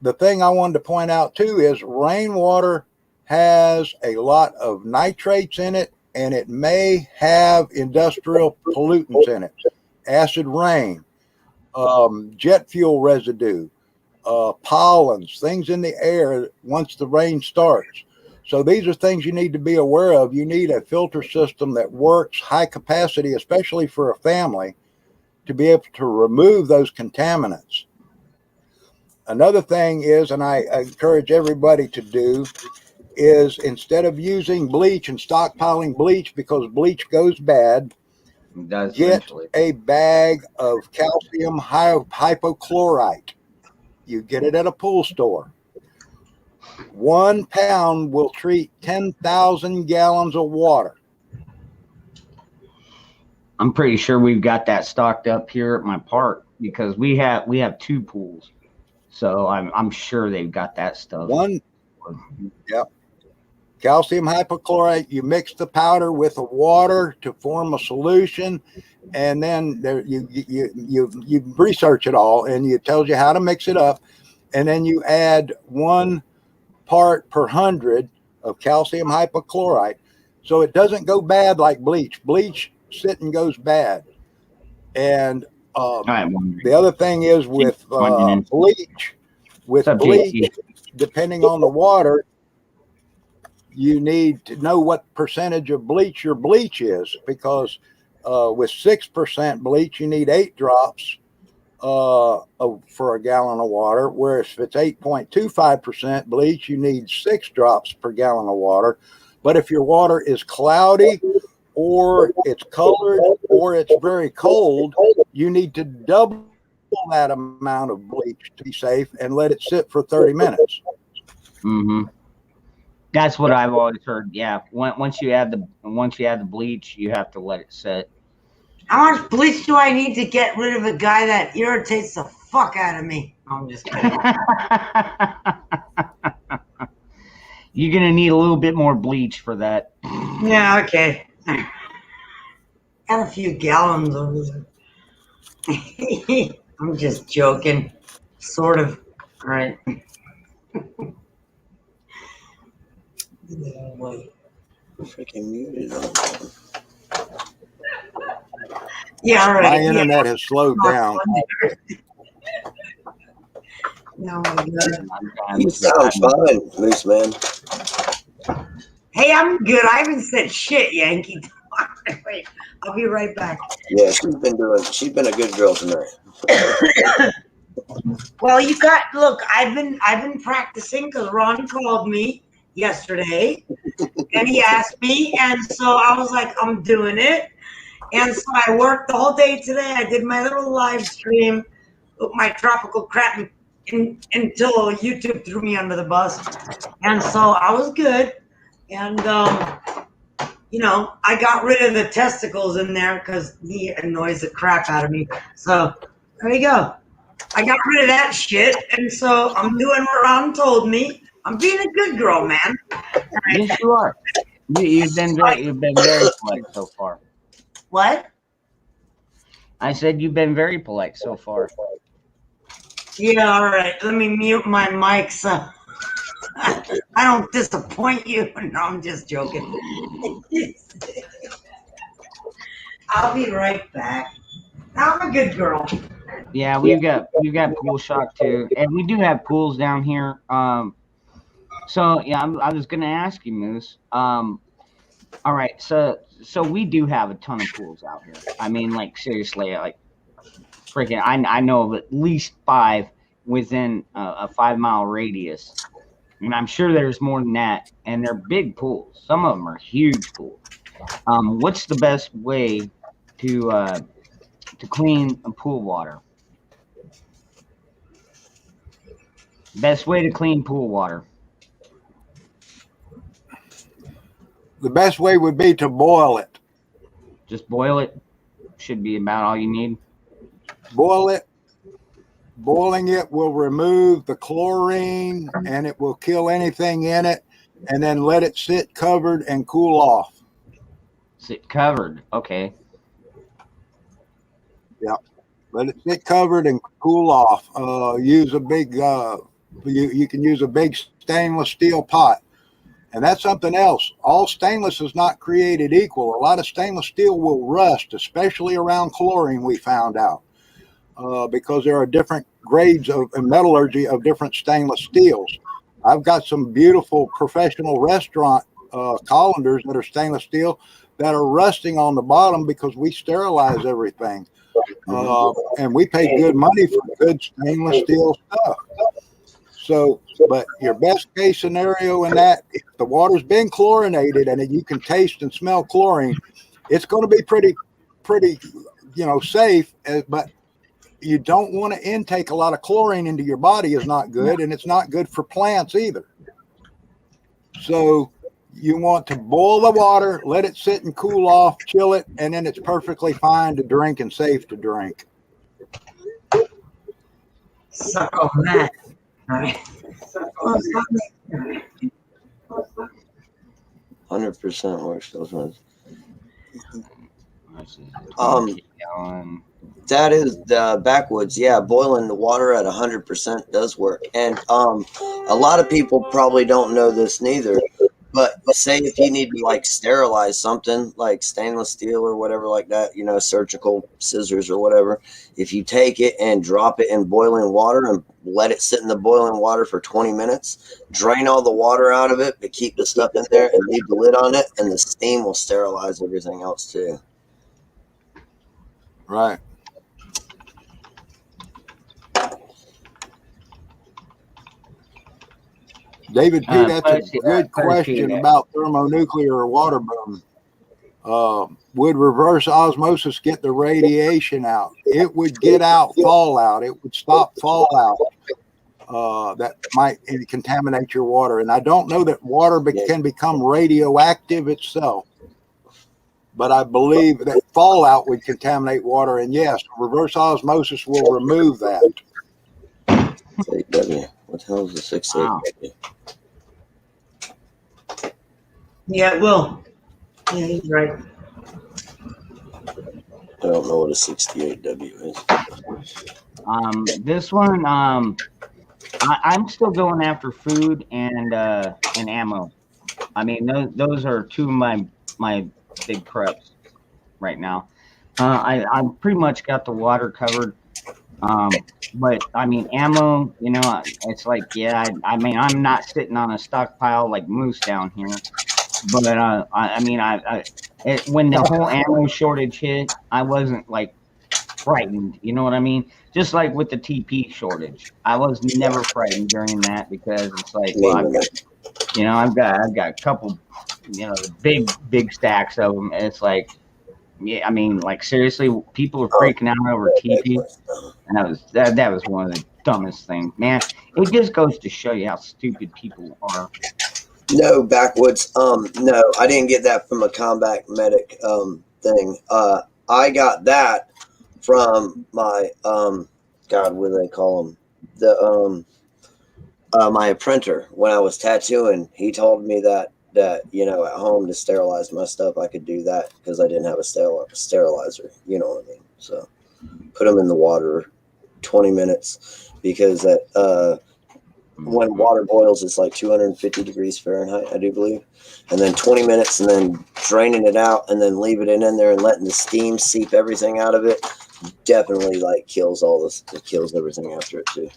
The thing I wanted to point out too is rainwater has a lot of nitrates in it, and it may have industrial pollutants in it. Acid rain, jet fuel residue, pollens, things in the air once the rain starts. So these are things you need to be aware of. You need a filter system that works high capacity, especially for a family, to be able to remove those contaminants. Another thing is, and I encourage everybody to do, is instead of using bleach and stockpiling bleach because bleach goes bad, It does get eventually. a bag of calcium hypochlorite. You get it at a pool store. 1 pound will treat 10,000 gallons of water. I'm pretty sure we've got that stocked up here at my park because we have 2 pools, so I'm sure they've got that stuff. Yep. Calcium hypochlorite. You mix the powder with the water to form a solution, and then you research it all, and it tells you how to mix it up, and then you add 1 part per 100 of calcium hypochlorite, so it doesn't go bad like bleach. Bleach sitting goes bad, and the other thing is with bleach, depending on the water, you need to know what percentage of bleach your bleach is, because with 6% bleach, you need 8 drops for a gallon of water, whereas if it's 8.25% bleach, you need 6 drops per gallon of water. But if your water is cloudy or it's colored or it's very cold, you need to double that amount of bleach to be safe and let it sit for 30 minutes. Mm-hmm. That's what I've always heard. Yeah, once you add the bleach, you have to let it sit. How much bleach do I need to get rid of a guy that irritates the fuck out of me? I'm just kidding. You're gonna need a little bit more bleach for that. Yeah, okay. Got a few gallons over there. I'm just joking. Sort of. All right. Freaking muted. Yeah, all right. My internet has slowed down. No, my God. You sound fine, Mooseman. Hey, I'm good. I haven't said shit, Yankee. Wait, I'll be right back. Yeah, she's been a good girl tonight. Well, look, I've been practicing because Ron called me yesterday and he asked me, and so I was like, I'm doing it. And so I worked the whole day today. I did my little live stream with my tropical crap until YouTube threw me under the bus. And so I was good. And, I got rid of the testicles in there because he annoys the crap out of me. So there you go. I got rid of that shit. And so I'm doing what Ron told me. I'm being a good girl, man. Yes, you are. You've been very polite so far. What? I said you've been very polite so far. Yeah, all right. Let me mute my mic so I don't disappoint you. No, I'm just joking. I'll be right back. I'm a good girl. Yeah, we've got pool shock too, and we do have pools down here. So yeah, I was gonna ask you, Moose. All right, so we do have a ton of pools out here. I mean, like seriously, like freaking, I know of at least 5 within a 5-mile radius, and I'm sure there's more than that. And they're big pools. Some of them are huge pools. What's the best way to clean pool water? Best way to clean pool water. The best way would be to boil it. Just boil it. Should be about all you need. Boil it. Boiling it will remove the chlorine and it will kill anything in it, and then let it sit covered and cool off. Sit covered. Okay. Yeah. Let it sit covered and cool off. Use a big, you can use a big stainless steel pot. And that's something else. All stainless is not created equal. A lot of stainless steel will rust, especially around chlorine, we found out, because there are different grades of metallurgy of different stainless steels. I've got some beautiful professional restaurant colanders that are stainless steel that are rusting on the bottom because we sterilize everything. And we pay good money for good stainless steel stuff. So, but your best case scenario in that, if the water's been chlorinated and you can taste and smell chlorine, it's going to be pretty, safe. But you don't want to intake a lot of chlorine into your body is not good, and it's not good for plants either. So you want to boil the water, let it sit and cool off, chill it, and then it's perfectly fine to drink and safe to drink. Suck on that. All right. 100% works those ones. That is the backwoods. Yeah, boiling the water at 100% does work. And a lot of people probably don't know this neither. But say if you need to like sterilize something like stainless steel or whatever like that, surgical scissors or whatever, if you take it and drop it in boiling water and let it sit in the boiling water for 20 minutes, drain all the water out of it, but keep the stuff in there and leave the lid on it, and the steam will sterilize everything else too. Right. David P., that's a good question about thermonuclear or water boom. Would reverse osmosis get the radiation out? It would get out fallout. It would stop fallout that might contaminate your water. And I don't know that water can become radioactive itself, but I believe that fallout would contaminate water. And yes, reverse osmosis will remove that. 6-8W. What the hell is the 6-8W? Yeah, it will. Yeah, he's right. I don't know what a 68W is. This one, I'm still going after food and ammo. I mean, those are two of my big preps right now. I pretty much got the water covered. But I mean, ammo, it's like, yeah, I mean, I'm not sitting on a stockpile like Moose down here. But when the whole ammo shortage hit, I wasn't like frightened. You know what I mean? Just like with the TP shortage, I was never frightened during that, because it's like, well, I've got a couple, the big stacks of them. And it's like, yeah, I mean, like seriously, people are freaking out over TP, and that was one of the dumbest things, man. It just goes to show you how stupid people are. No, backwoods. No, I didn't get that from a combat medic thing. I got that from my God, what do they call them? My printer when I was tattooing. He told me that at home to sterilize my stuff, I could do that because I didn't have a sterilizer. You know what I mean? So put them in the water 20 minutes, because when water boils, it's like 250 degrees Fahrenheit, I do believe. And then 20 minutes, and then draining it out, and then leaving it in there and letting the steam seep everything out of it definitely like kills all this. It kills everything after it too.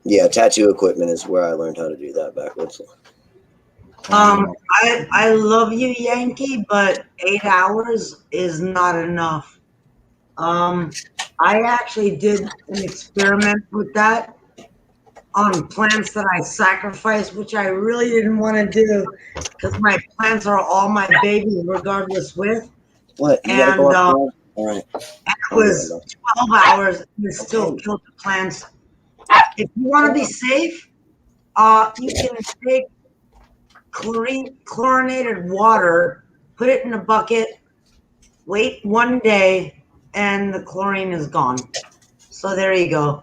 Yeah, tattoo equipment is where I learned how to do that backwards. I love you, Yankee, but 8 hours is not enough. I actually did an experiment with that on plants that I sacrificed, which I really didn't want to do, because my plants are all my babies, regardless with. What? And all right. It was 12 hours, and it still killed the plants. If you want to be safe, you can take chlorinated water, put it in a bucket, wait 1 day, and the chlorine is gone. So there you go.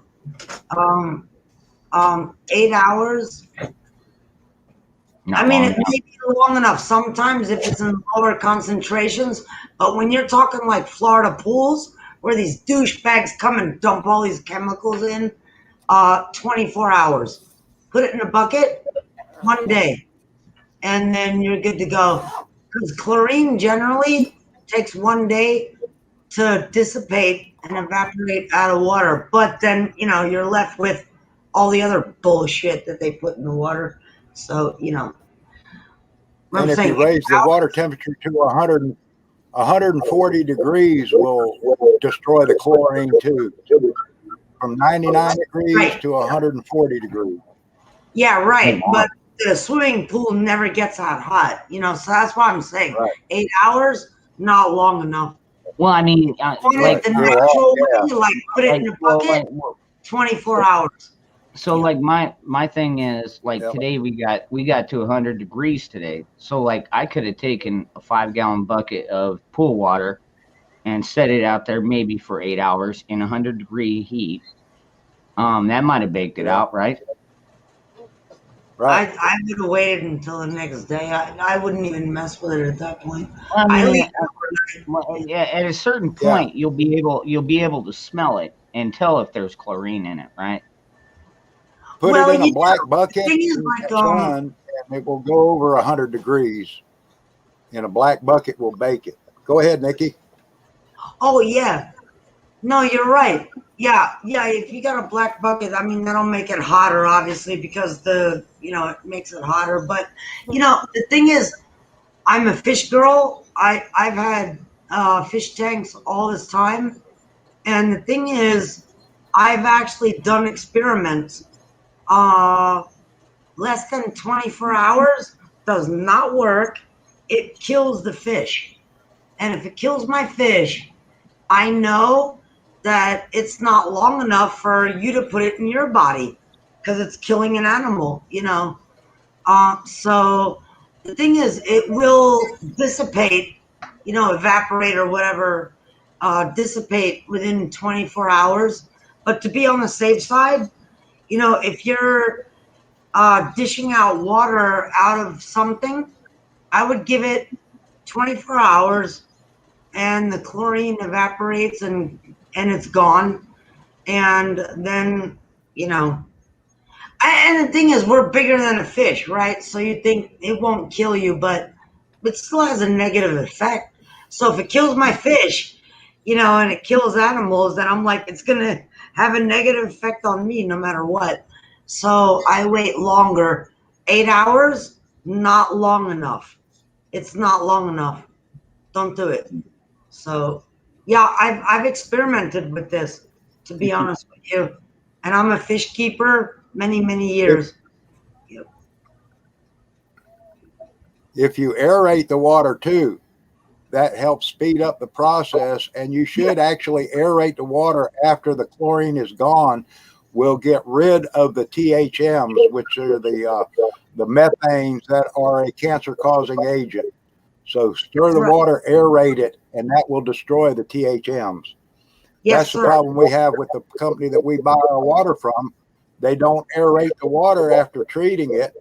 8 hours. It may be long enough sometimes if it's in lower concentrations, but when you're talking like Florida pools, where these douchebags come and dump all these chemicals in, 24 hours. Put it in a bucket, 1 day, and then you're good to go. Because chlorine generally takes 1 day to dissipate and evaporate out of water. But then, you're left with all the other bullshit that they put in the water. So, And if you raise the water temperature to 140 degrees, will destroy the chlorine too. from 99 degrees Right. to 140 degrees. Yeah, right. Oh, wow. But the swimming pool never gets that hot, so that's why I'm saying Right. 8 hours, not long enough. Well, I mean, Want like, it the You're natural right, way, like put it like, in a well, bucket, 24 hours. so Yeah. like my thing is like Yeah. today we got to 100 degrees today. So like I could have taken a 5-gallon bucket of pool water and set it out there maybe for 8 hours in 100-degree heat. That might have baked it Yeah. out, right? Right. I would have waited until the next day. I wouldn't even mess with it at that point. I I mean, leave it overnight. yeah, at a certain Yeah. point you'll be able to smell it and tell if there's chlorine in it, right? Put Well, it in a yeah, black the bucket thing is in like the sun, and it will go over 100 degrees. And a black bucket will bake it. Go ahead, Nikki. oh yeah. No, you're right. Yeah, yeah. If you got a black bucket, I mean that'll make it hotter, obviously, because it makes it hotter. But the thing is, I'm a fish girl. I've had fish tanks all this time, and the thing is, I've actually done experiments. Uh, Less than 24 hours does not work. It kills the fish, and if it kills my fish, I know that it's not long enough for you to put it in your body because it's killing an animal. So the thing is, it will dissipate, evaporate or whatever, dissipate within 24 hours. But to be on the safe side, if you're dishing out water out of something, I would give it 24 hours and the chlorine evaporates and it's gone. And then, and the thing is, we're bigger than a fish, right? So you think it won't kill you, but it still has a negative effect. So if it kills my fish, and it kills animals, then I'm like, it's going to have a negative effect on me no matter what. So I wait longer. 8 hours, not long enough. It's not long enough. Don't do it. So, yeah, I've experimented with this, to be honest with you, and I'm a fish keeper many years. If you aerate the water too, that helps speed up the process. And you should actually aerate the water after the chlorine is gone. Will get rid of the THMs, which are the methanes that are a cancer-causing agent. So stir the water, aerate it, and that will destroy the THMs. Yes, That's the sir. problem we have with the company that we buy our water from. They don't aerate the water after treating it,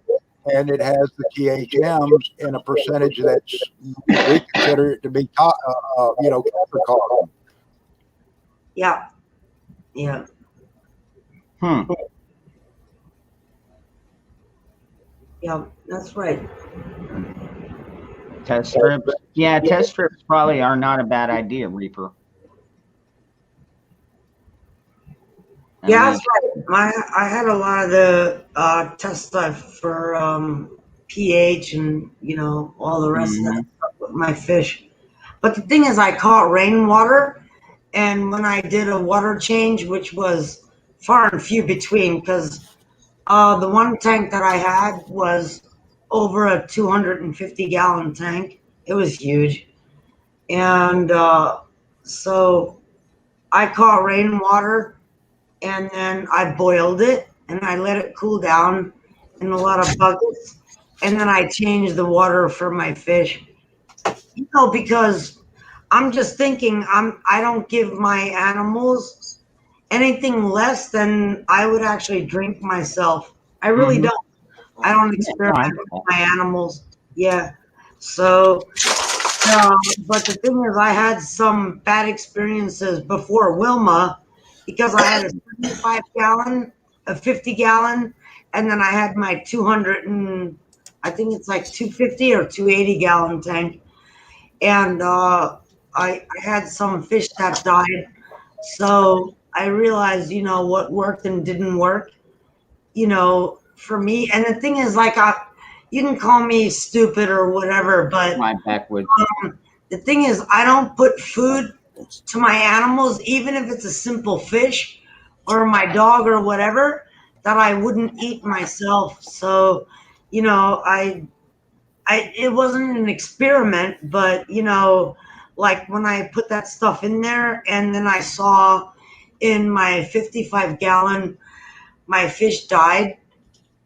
and it has the THMs in a percentage that's we consider it to be cancer causing. Yeah. Yeah. Yeah, that's right. Test strips. Yeah, test strips probably are not a bad idea, Reaper. Yeah, that's right. I had a lot of the test stuff for pH and all the rest of that stuff with my fish. But the thing is, I caught rainwater, and when I did a water change, which was far and few between, because the one tank that I had was over a 250-gallon tank. It was huge, and so I caught rainwater. And then I boiled it and I let it cool down in a lot of buckets. And then I changed the water for my fish. Because I'm just thinking I don't give my animals anything less than I would actually drink myself. I really don't. I don't experiment with my animals. Yeah. So but the thing is, I had some bad experiences before Wilma because I had a 75-gallon, a 50-gallon, and then I had my 200 and I think it's like 250 or 280-gallon tank. And I had some fish that died. So I realized, what worked and didn't work, for me. And the thing is, like, you can call me stupid or whatever, but My backwards. the thing is, I don't put food to my animals, even if it's a simple fish or my dog or whatever that I wouldn't eat myself. So, you know, it wasn't an experiment, but you know, like when I put that stuff in there and then I saw in my 55-gallon my fish died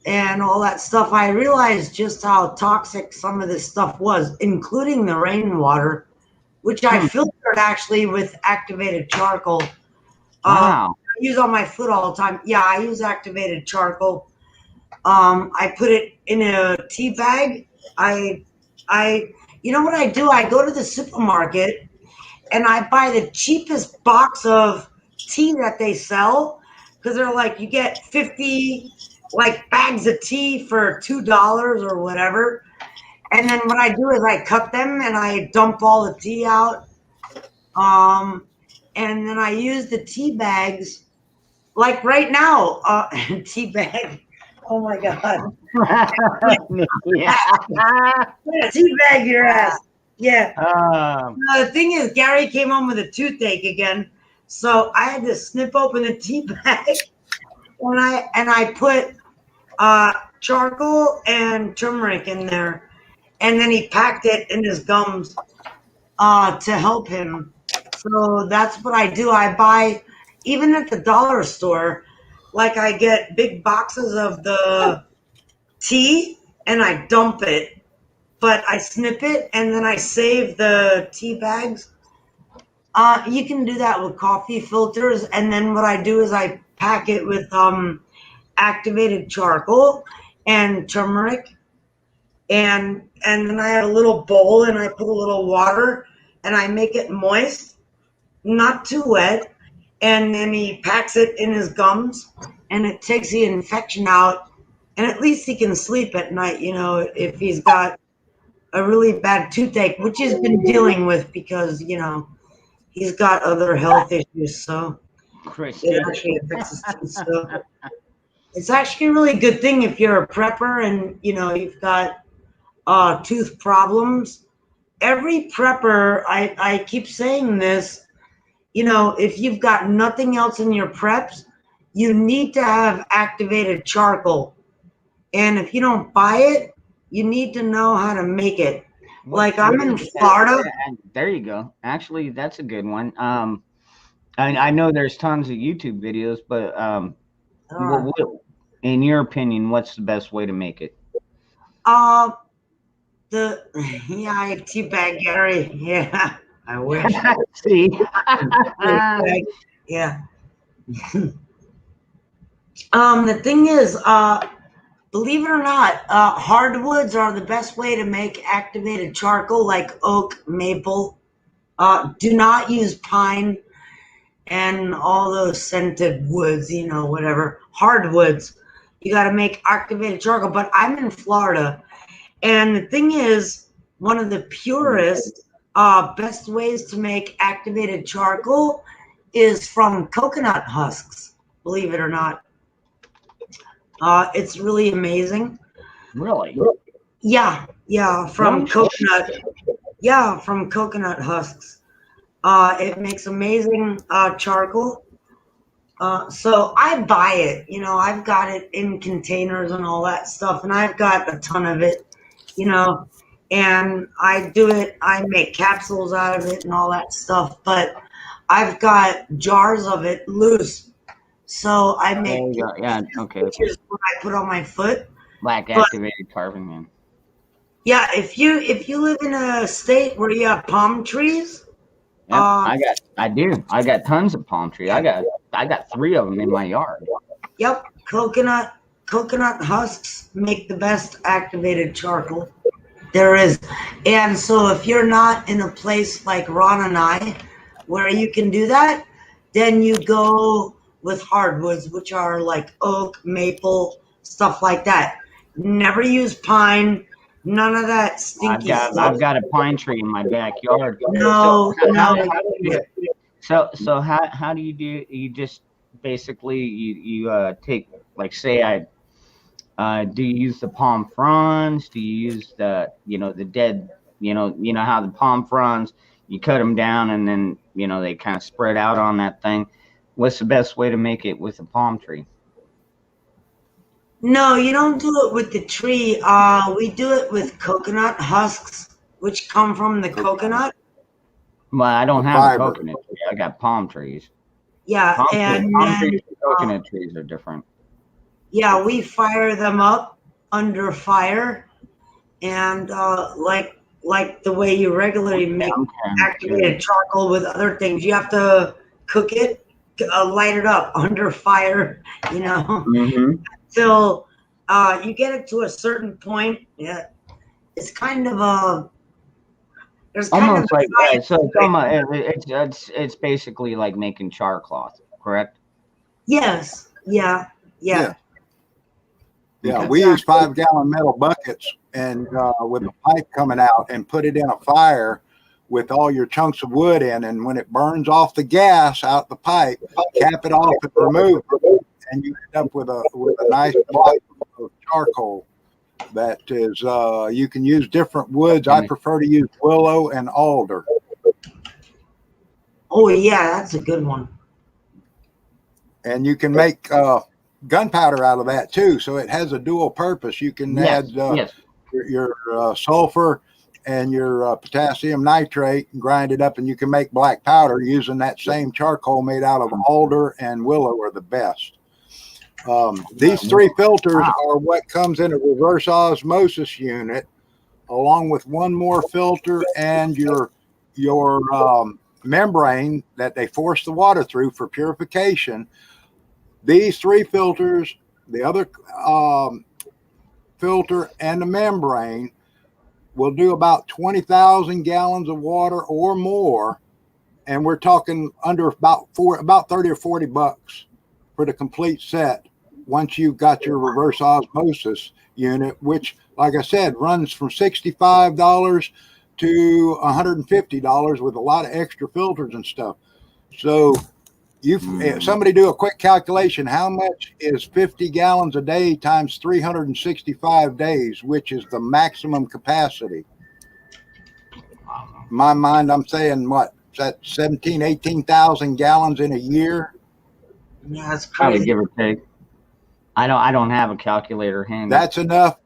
and all that stuff, I realized just how toxic some of this stuff was, including the rainwater, which I filtered actually with activated charcoal. Wow. I use on my foot all the time. Yeah, I use activated charcoal. I put it in a tea bag. You know what I do? I go to the supermarket and I buy the cheapest box of tea that they sell because they're like, you get 50 like bags of tea for $2 or whatever. And then what I do is I cut them and I dump all the tea out. And then I use the tea bags like right now. Tea bag. Oh my God. Yeah. Teabag your ass. Yeah. Um, The thing is, Gary came home with a toothache again, so I had to snip open the tea bag, and I put charcoal and turmeric in there, and then he packed it in his gums to help him. So that's what I do. I buy even at the dollar store, like I get big boxes of the tea and I dump it, but I snip it and then I save the tea bags. You can do that with coffee filters, and then what I do is I pack it with activated charcoal and turmeric, and then I have a little bowl and I put a little water and I make it moist, not too wet, and then he packs it in his gums and it takes the infection out, and at least he can sleep at night. You know, if he's got a really bad toothache, which he's been dealing with because, you know, he's got other health issues, so Christian. it actually affects his teeth. So it's actually a really good thing if you're a prepper and, you know, you've got tooth problems. Every prepper, I keep saying this, you know, if you've got nothing else in your preps, you need to have activated charcoal. And if you don't buy it, you need to know how to make it. Like I'm in Florida. There you go. Actually, that's a good one. I know there's tons of YouTube videos, but in your opinion, what's the best way to make it? I teabag Gary. Yeah, I wish. See, Yeah. The thing is, believe it or not, hardwoods are the best way to make activated charcoal, like oak, maple. Do not use pine and all those scented woods, you know, whatever. Hardwoods. You got to make activated charcoal. But I'm in Florida. And the thing is, one of the purest, best ways to make activated charcoal is from coconut husks, believe it or not. It's really amazing. Really? Yeah, from coconut. Yeah, from coconut husks. It makes amazing charcoal. So I buy it. You know, I've got it in containers and all that stuff, and I've got a ton of it. You know, and I do it. I make capsules out of it and all that stuff. But I've got jars of it loose. So I make okay. pictures when I put on my foot. Black activated carbon, man. Yeah, if you live in a state where you have palm trees, yep, I do. I got tons of palm trees. I got 3 of them in my yard. Yep, coconut husks make the best activated charcoal there is. And so if you're not in a place like Ron and I, where you can do that, then you go with hardwoods, which are like oak, maple, stuff like that. Never use pine. None of that stinky stuff. I've got a pine tree in my backyard. No. So how do you do? You just basically you take, like, say do you use the palm fronds? Do you use the dead, you know how the palm fronds, you cut them down and then they kind of spread out on that thing. What's the best way to make it with a palm tree? No, you don't do it with the tree. We do it with coconut husks, which come from the coconut. Well, I don't The have a fiber. coconut tree. I got palm trees. Yeah, Palm and trees then and coconut trees are different. yeah, we fire them up under fire, and like the way you regularly make activated charcoal with other things, you have to cook it, light it up under fire, you know, Mm-hmm. till you get it to a certain point. Yeah, it's kind of a there's kind Almost of like a so. It's almost it's basically like making char cloth, correct? yes, yeah, yeah. Yeah, Okay. we use 5-gallon metal buckets and with a pipe coming out and put it in a fire with all your chunks of wood in. And when it burns off the gas out the pipe, cap it off and remove it, and you end up with a nice block of charcoal that is, you can use different woods. I prefer to use willow and alder. Oh yeah, that's a good one. And you can make gunpowder out of that too. So it has a dual purpose. You can add your sulfur and your potassium nitrate and grind it up, and you can make black powder using that same charcoal made out of alder and willow are the best. These 3 filters are what comes in a reverse osmosis unit, along with one more filter and your membrane that they force the water through for purification. These 3 filters, the other filter and the membrane, will do about 20,000 gallons of water or more, and we're talking under about 30 or 40 bucks for the complete set once you've got your reverse osmosis unit, which, like I said, runs from $65 to $150 with a lot of extra filters and stuff. So somebody do a quick calculation. How much is 50 gallons a day times 365 days, which is the maximum capacity? In my mind, I'm saying what? Is that 17, 18,000 gallons in a year? Yeah, that's Probably crazy. give or take. I don't have a calculator handy. That's enough.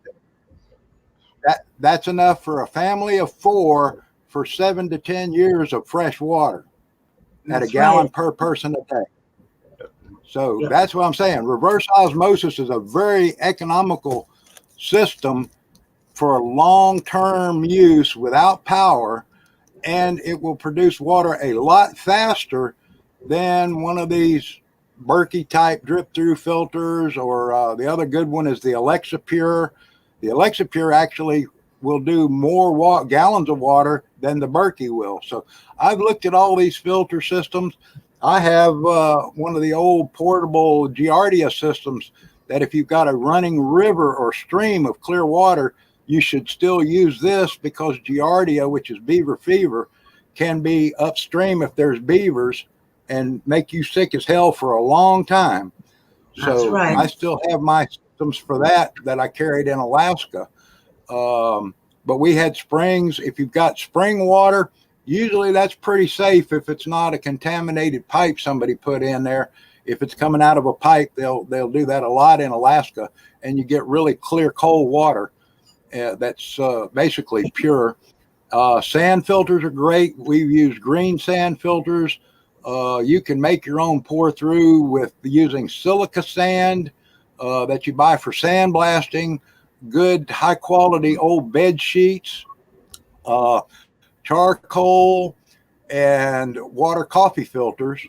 That's enough for a family of 4 for 7 to 10 years of fresh water at a gallon per person a day. So that's what I'm saying. Reverse osmosis is a very economical system for long-term use without power, and it will produce water a lot faster than one of these Berkey type drip through filters, or the other good one is the Alexa Pure. The Alexa Pure actually will do more gallons of water than the Berkey will. So I've looked at all these filter systems. I have one of the old portable Giardia systems that if you've got a running river or stream of clear water, you should still use this, because Giardia, which is beaver fever, can be upstream if there's beavers and make you sick as hell for a long time. So I still have my systems for that I carried in Alaska. But we had springs. If you've got spring water, usually that's pretty safe if it's not a contaminated pipe somebody put in there. If it's coming out of a pipe, they'll do that a lot in Alaska, and you get really clear, cold water that's basically pure. Sand filters are great. We've used green sand filters. You can make your own pour through with using silica sand that you buy for sandblasting, good high quality old bed sheets, charcoal, and water coffee filters,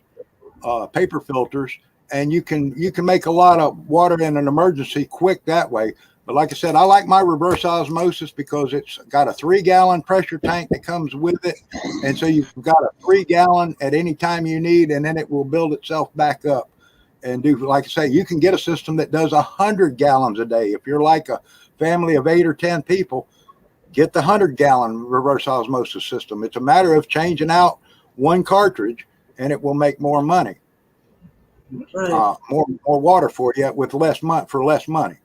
paper filters, and you can make a lot of water in an emergency quick that way. But like I said, I like my reverse osmosis because it's got a 3-gallon pressure tank that comes with it. And so you've got a 3-gallon at any time you need, and then it will build itself back up and do, like I say, you can get a system that does 100 gallons a day. If you're like a family of 8 or 10 people, get the 100-gallon reverse osmosis system. It's a matter of changing out one cartridge, and it will make more money, more water for you with less money.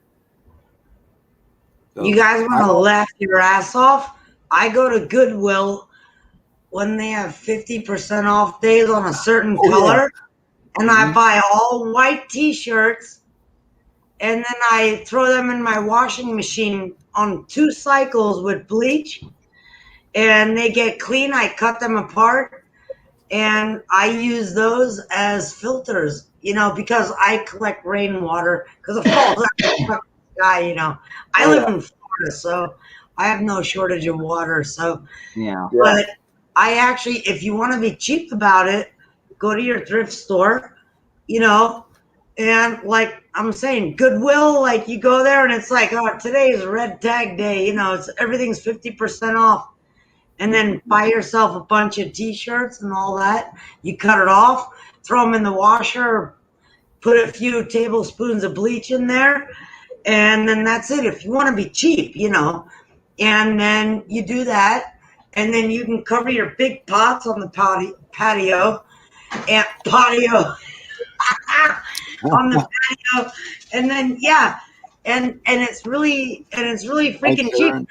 So you guys want to laugh your ass off? I go to Goodwill when they have 50% off days on a certain color, and I buy all white t-shirts, and then I throw them in my washing machine on 2 cycles with bleach, and they get clean. I cut them apart, and I use those as filters, because I collect rainwater because it falls out of the fucking sky. I live in Florida, so I have no shortage of water. So, Yeah. but I actually, if you want to be cheap about it, go to your thrift store, and like I'm saying, Goodwill, like you go there and it's like, oh, today is red tag day, everything's 50% off. And then buy yourself a bunch of t-shirts and all that. You cut it off, throw them in the washer, put a few tablespoons of bleach in there, and then that's it. If you want to be cheap, and then you do that, and then you can cover your big pots on the patio and on the patio, and then and it's really freaking cheap. And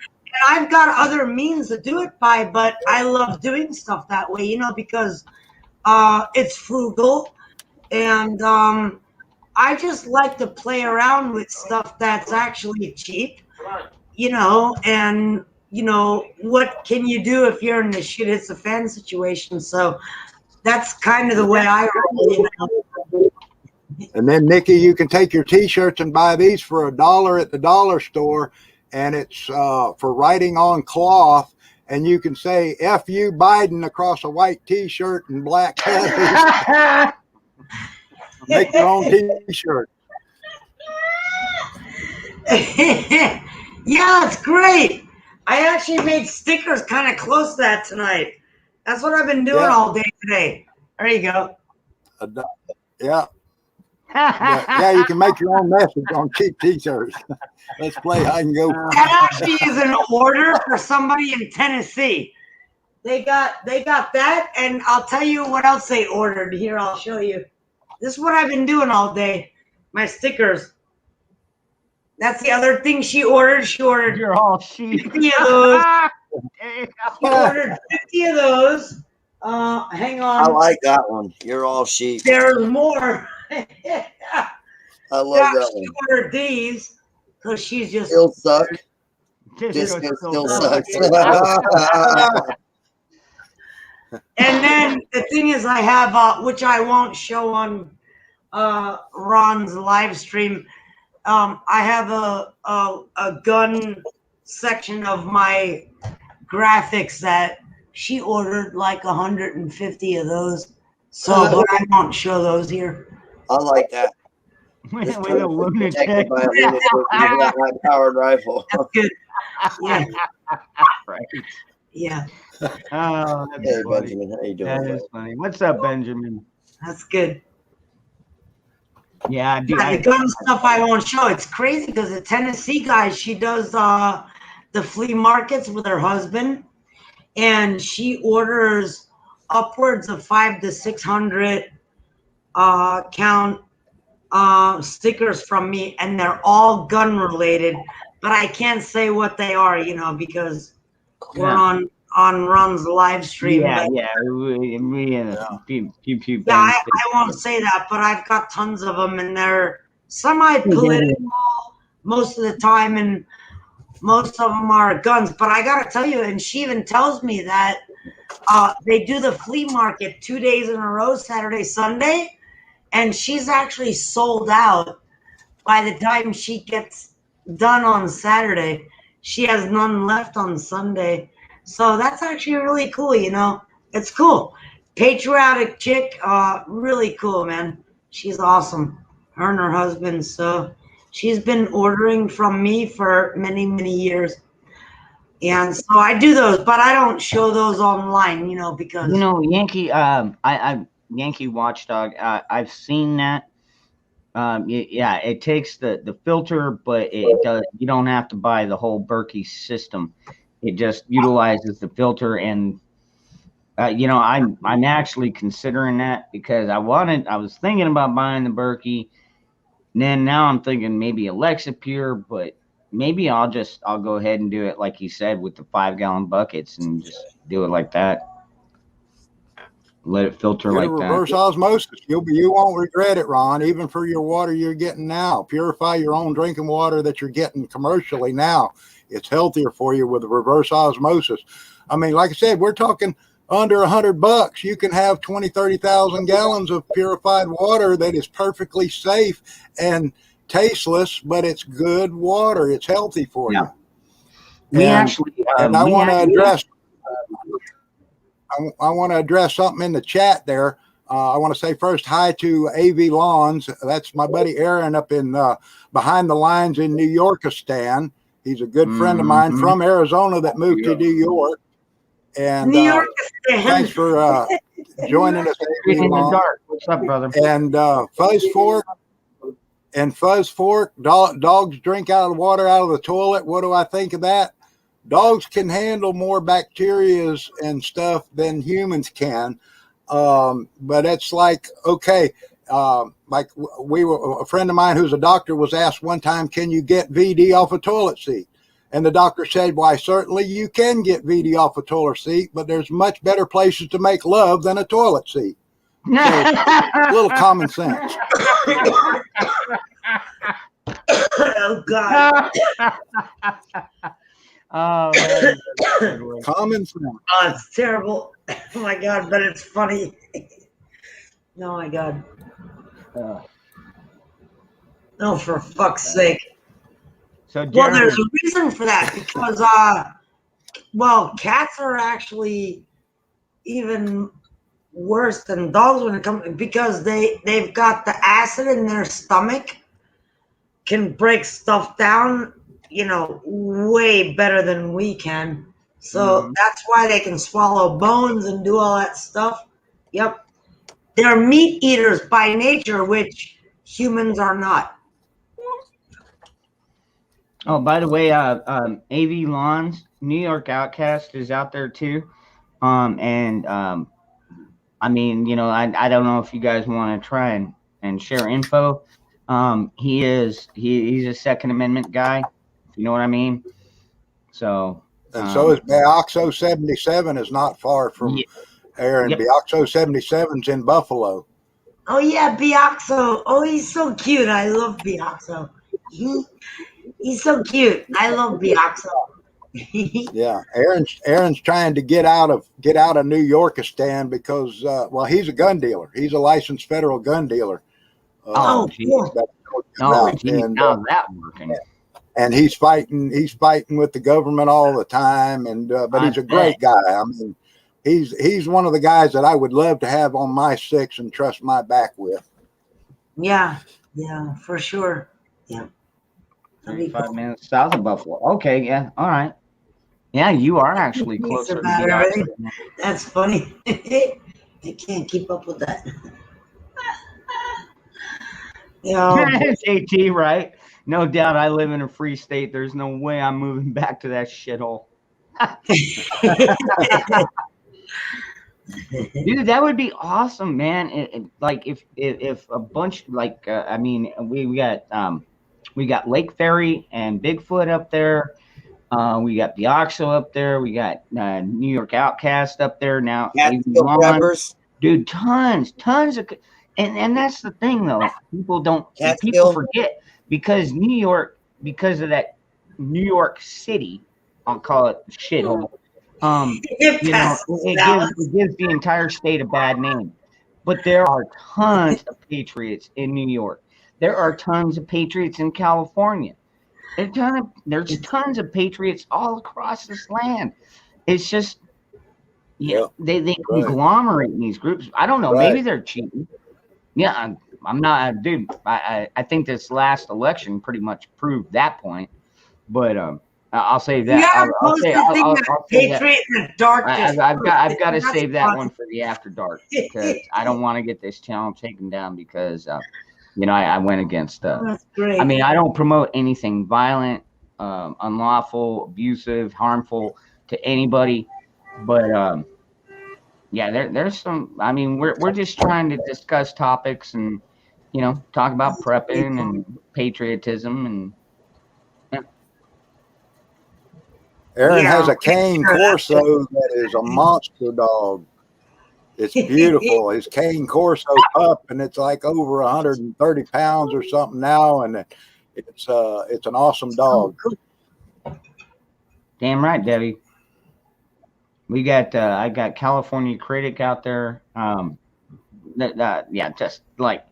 I've got other means to do it by, but I love doing stuff that way, because it's frugal, and I just like to play around with stuff that's actually cheap, and what can you do if you're in a shit hits the fan situation? So that's kind of the way I roll, And then, Nikki, you can take your T-shirts and buy these for $1 at the dollar store, and it's for writing on cloth, and you can say "F you Biden" across a white T-shirt and black letters. Make your own T-shirt. Yeah, it's great. I actually made stickers kind of close to that tonight. That's what I've been doing all day today. There you go. Yeah. Yeah, you can make your own message on cheap T-shirts. Let's play hide and go. That actually is an order for somebody in Tennessee. They got that, and I'll tell you what else they ordered. Here, I'll show you. This is what I've been doing all day. My stickers. That's the other thing she ordered. She ordered You're all sheep. 50 of those. She ordered 50 of those. Hang on. I like that one. You're all sheep. There's more. I love that she one. ordered these because she's just Still suck. Disco Still sucks. And then the thing is, I have, which I won't show on Ron's live stream. I have a gun section of my graphics that she ordered like 150 of those. So, but I won't show those here. I like that. With a lunatic. By a lunatic with that high-powered rifle. That's good. Yeah. Right. Yeah. Oh, that's Hey, funny. Benjamin, how you doing? That is funny. What's up, Benjamin? That's good. Yeah, dude. The gun stuff I won't show. It's crazy because the Tennessee guy, she does the flea markets with her husband, and she orders upwards of 500 to 600 count stickers from me, and they're all gun related. But I can't say what they are, because we're on Ron's live stream. Yeah, but, yeah. Me and a few I won't say that, but I've got tons of them, and they're semi-political most of the time, and most of them are guns. But I gotta tell you, and she even tells me that they do the flea market 2 days in a row, Saturday, Sunday, and she's actually sold out by the time she gets done on Saturday. She has none left on Sunday. So that's actually really cool, It's cool. Patriotic chick, really cool, man. She's awesome. Her and her husband. So she's been ordering from me for many, many years. And so I do those, but I don't show those online, because Yankee. Yankee Watchdog. I've seen that. Yeah, it takes the filter, but it does. You don't have to buy the whole Berkey system. It just utilizes the filter, and I'm actually considering that because I was thinking about buying the Berkey, and then now I'm thinking maybe Alexa Pure, but maybe I'll go ahead and do it like you said with the 5-gallon buckets and just do it like that. let it filter Get like a reverse osmosis. You won't regret it, Ron. Even for your water you're getting now, purify your own drinking water that you're getting commercially now. It's healthier for you with a reverse osmosis. I mean, like I said, we're talking under $100. You can have 20, 30,000 gallons of purified water that is perfectly safe and tasteless, but it's good water. It's healthy for you. We And actually, and I want to address. I want to address something in the chat there. I want to say first hi to AV Lawns. That's my buddy Aaron up in behind the lines in New Yorkistan. He's a good friend of mine from Arizona that moved to New York. And New York. thanks for joining us. in the dark. What's up, brother? And Fuzz Fork, dogs drink out of the water out of the toilet. What do I think of that? Dogs can handle more bacteria and stuff than humans can. But it's like, okay, like a friend of mine who's a doctor was asked one time, can you get VD off a toilet seat? And the doctor said, why, certainly you can get VD off a toilet seat, but there's much better places to make love than a toilet seat. So, a little common sense. Oh, God. Oh, man. Common sense. Oh, it's terrible. Oh, my God, but it's funny. Oh, my God. Oh, for fuck's sake. So, well, there's a reason for that because, cats are actually even worse than dogs when it comes because they've got the acid in their stomach can break stuff down, way better than we can. So that's why they can swallow bones and do all that stuff. Yep. They're meat eaters by nature, which humans are not. Oh, by the way, AV Lawns, New York Outcast is out there too. I mean, I don't know if you guys want to try and share info. He's a Second Amendment guy, if you know what I mean. So and so is Bioxo 77 is not far from Aaron. Yep. Bioxo 77's in Buffalo. Oh yeah, Bioxo. Oh, he's so cute. I love Bioxo. He's so cute. I love Bioxo. Yeah, Aaron's trying to get out of New Yorkistan because he's a gun dealer. He's a licensed federal gun dealer. Cool. Now that working. And he's fighting with the government all the time. And but he's a great guy. I mean, he's one of the guys that I would love to have on my six and trust my back with. Yeah, for sure. Yeah. 35 minutes south of Buffalo. Okay, yeah, all right. Yeah, you are actually closer to everything. That's funny. I can't keep up with that. It's AT, right? No doubt I live in a free state. There's no way I'm moving back to that shithole. Dude, that would be awesome, man. Like if a bunch like I mean we got Lake Ferry and Bigfoot up there. We got Bioxo up there. We got New York Outcast up there now. Dude, tons of, and that's the thing though. People forget because New York, because of that New York City, I'll call it shithole. It gives the entire state a bad name. But there are tons of patriots in New York. There are tons of patriots in California. There's tons of patriots all across this land. It's just, they conglomerate in these groups. I don't know. Maybe they're cheating. Yeah, I'm not, dude. I think this last election pretty much proved that point. But I'll say that. I'll say Patriot in the darkness. I've got to save that one for the after dark because I don't want to get this channel taken down because I went against. That's great. I mean, I don't promote anything violent, unlawful, abusive, harmful to anybody, but there's some. I mean, we're just trying to discuss topics and talk about prepping and patriotism and. Aaron has a cane Corso that is a monster dog. It's beautiful. His cane Corso pup, and it's like over 130 pounds or something now, and it's an awesome dog. Damn right, Debbie. We got I got California Critic out there. Yeah, just like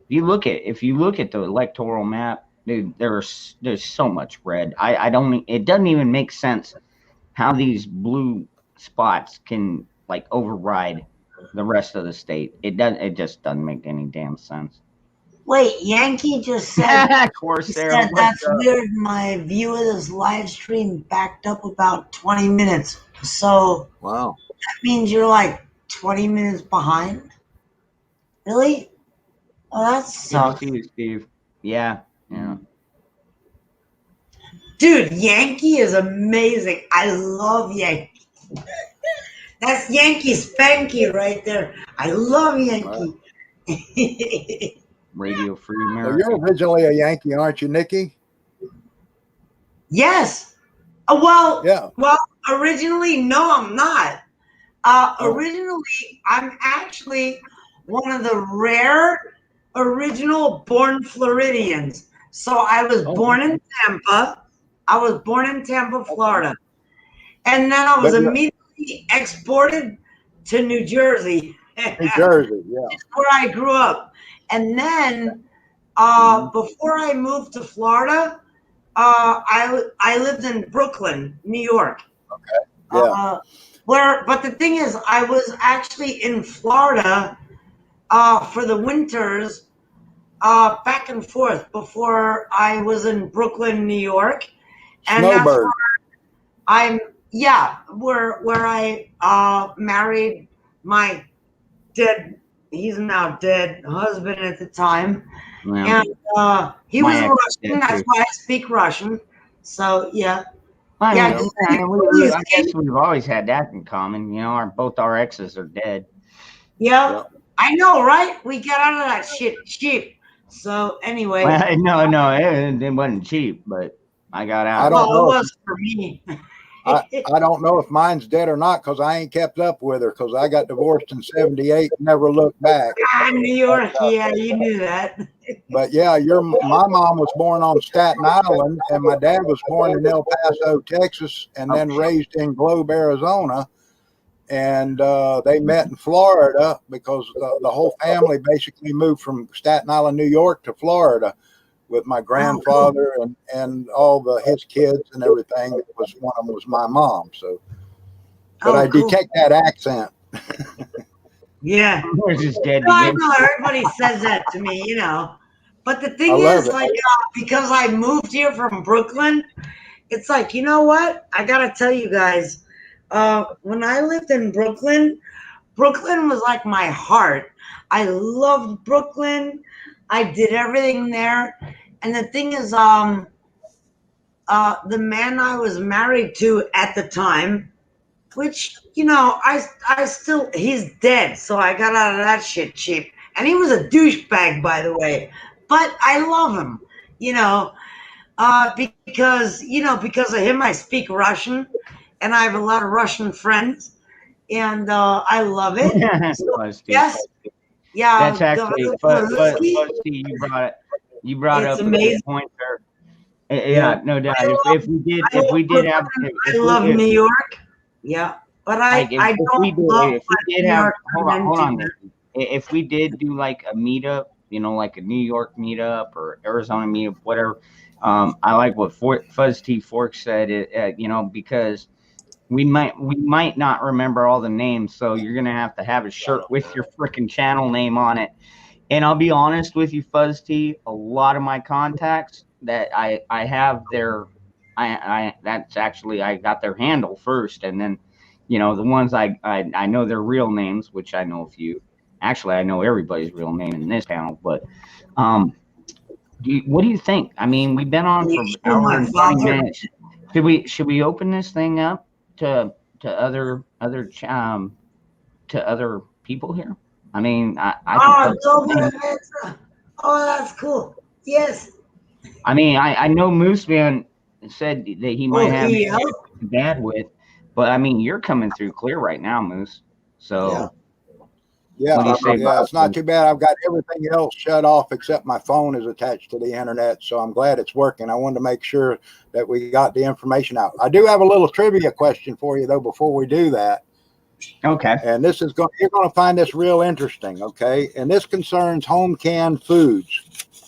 if you look at the electoral map, dude, there's so much red. I don't. It doesn't even make sense how these blue spots can like override the rest of the state. It just doesn't make any damn sense. Wait, Yankee just said, Corsair, that's weird. My view of this live stream backed up about 20 minutes. So wow, that means you're like 20 minutes behind? Really? Oh, that sucks. See you, Steve. Yeah. Dude, Yankee is amazing. I love Yankee. That's Yankee Spanky right there. I love Yankee. Radio Free America. Well, you're originally a Yankee, aren't you, Niki? Yes. Yeah. Well, originally, no, I'm not. Originally, I'm actually one of the rare original born Floridians. So I was born in Tampa. I was born in Tampa, Florida. And then I was immediately exported to New Jersey. New Jersey, yeah. Where I grew up. And then before I moved to Florida, I lived in Brooklyn, New York. Okay. Yeah. But the thing is, I was actually in Florida for the winters, back and forth before I was in Brooklyn, New York. And Snowbird. where I married my he's now dead husband at the time. Yeah. And he was Russian, that's why I speak Russian. So yeah. I guess we've always had that in common. You know, both our exes are dead. Yeah. I know, right? We got out of that shit cheap. So anyway. No, it wasn't cheap, but I got out. It was for me. I don't know if mine's dead or not because I ain't kept up with her because I got divorced in '78 and never looked back. New York, yeah, you knew that. But yeah, my mom was born on Staten Island and my dad was born in El Paso, Texas, and then raised in Globe, Arizona. And they met in Florida because the whole family basically moved from Staten Island, New York to Florida with my grandfather and all his kids and everything. One of them was my mom. So, but I detect that accent. Yeah. Just dead I know everybody says that to me, you know. But the thing is, like, because I moved here from Brooklyn, it's like, you know what? I gotta tell you guys, when I lived in Brooklyn, Brooklyn was like my heart. I loved Brooklyn. I did everything there. And the thing is, the man I was married to at the time, which, you know, he's dead. So I got out of that shit cheap. And he was a douchebag, by the way. But I love him, you know, because of him, I speak Russian and I have a lot of Russian friends and I love it. Yes. Yeah. That's actually, but you brought up a good point there. Yeah, no doubt. If we did have, I love New York. Yeah. But hold on. If we did do like a meetup, you know, like a New York meetup or Arizona meetup, whatever. I like what Fuzz T Fork said. You know, because we might not remember all the names, so you're gonna have a shirt with your freaking channel name on it. And I'll be honest with you, Fuzz T, a lot of my contacts that I have that's actually I got their handle first, and then, you know, the ones I know their real names, which I know a few. Actually, I know everybody's real name in this panel, but what do you think? I mean, we've been on for an hour and 20 minutes. Should we open this thing up to other people here? I mean, that's cool. Yes. I mean, I know Mooseman said that he might have bad with, but I mean, you're coming through clear right now, Moose. So. Yeah. Yeah, What do you say, yeah, it's not Bob? too bad. I've got everything else shut off except my phone is attached to the internet, so I'm glad it's working. I wanted to make sure that we got the information out. I do have a little trivia question for you though before we do that. Okay. And this is going you're going to find this real interesting, okay? And this concerns home canned foods.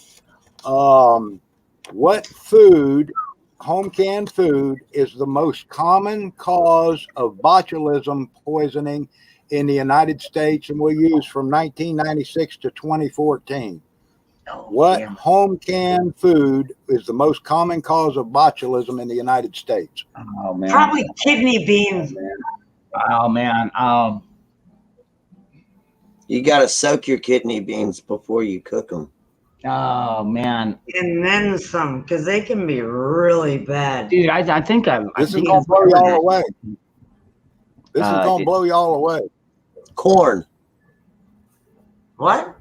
What food, home canned food, is the most common cause of botulism poisoning in the United States, and we'll use from 1996 to 2014? What home canned food is the most common cause of botulism in the United States? Oh man. Probably kidney beans. Oh man. You got to soak your kidney beans before you cook them. Oh man. And then some, because they can be really bad. Dude, I think This is going to blow y'all away. This is going to blow y'all away. Corn. What?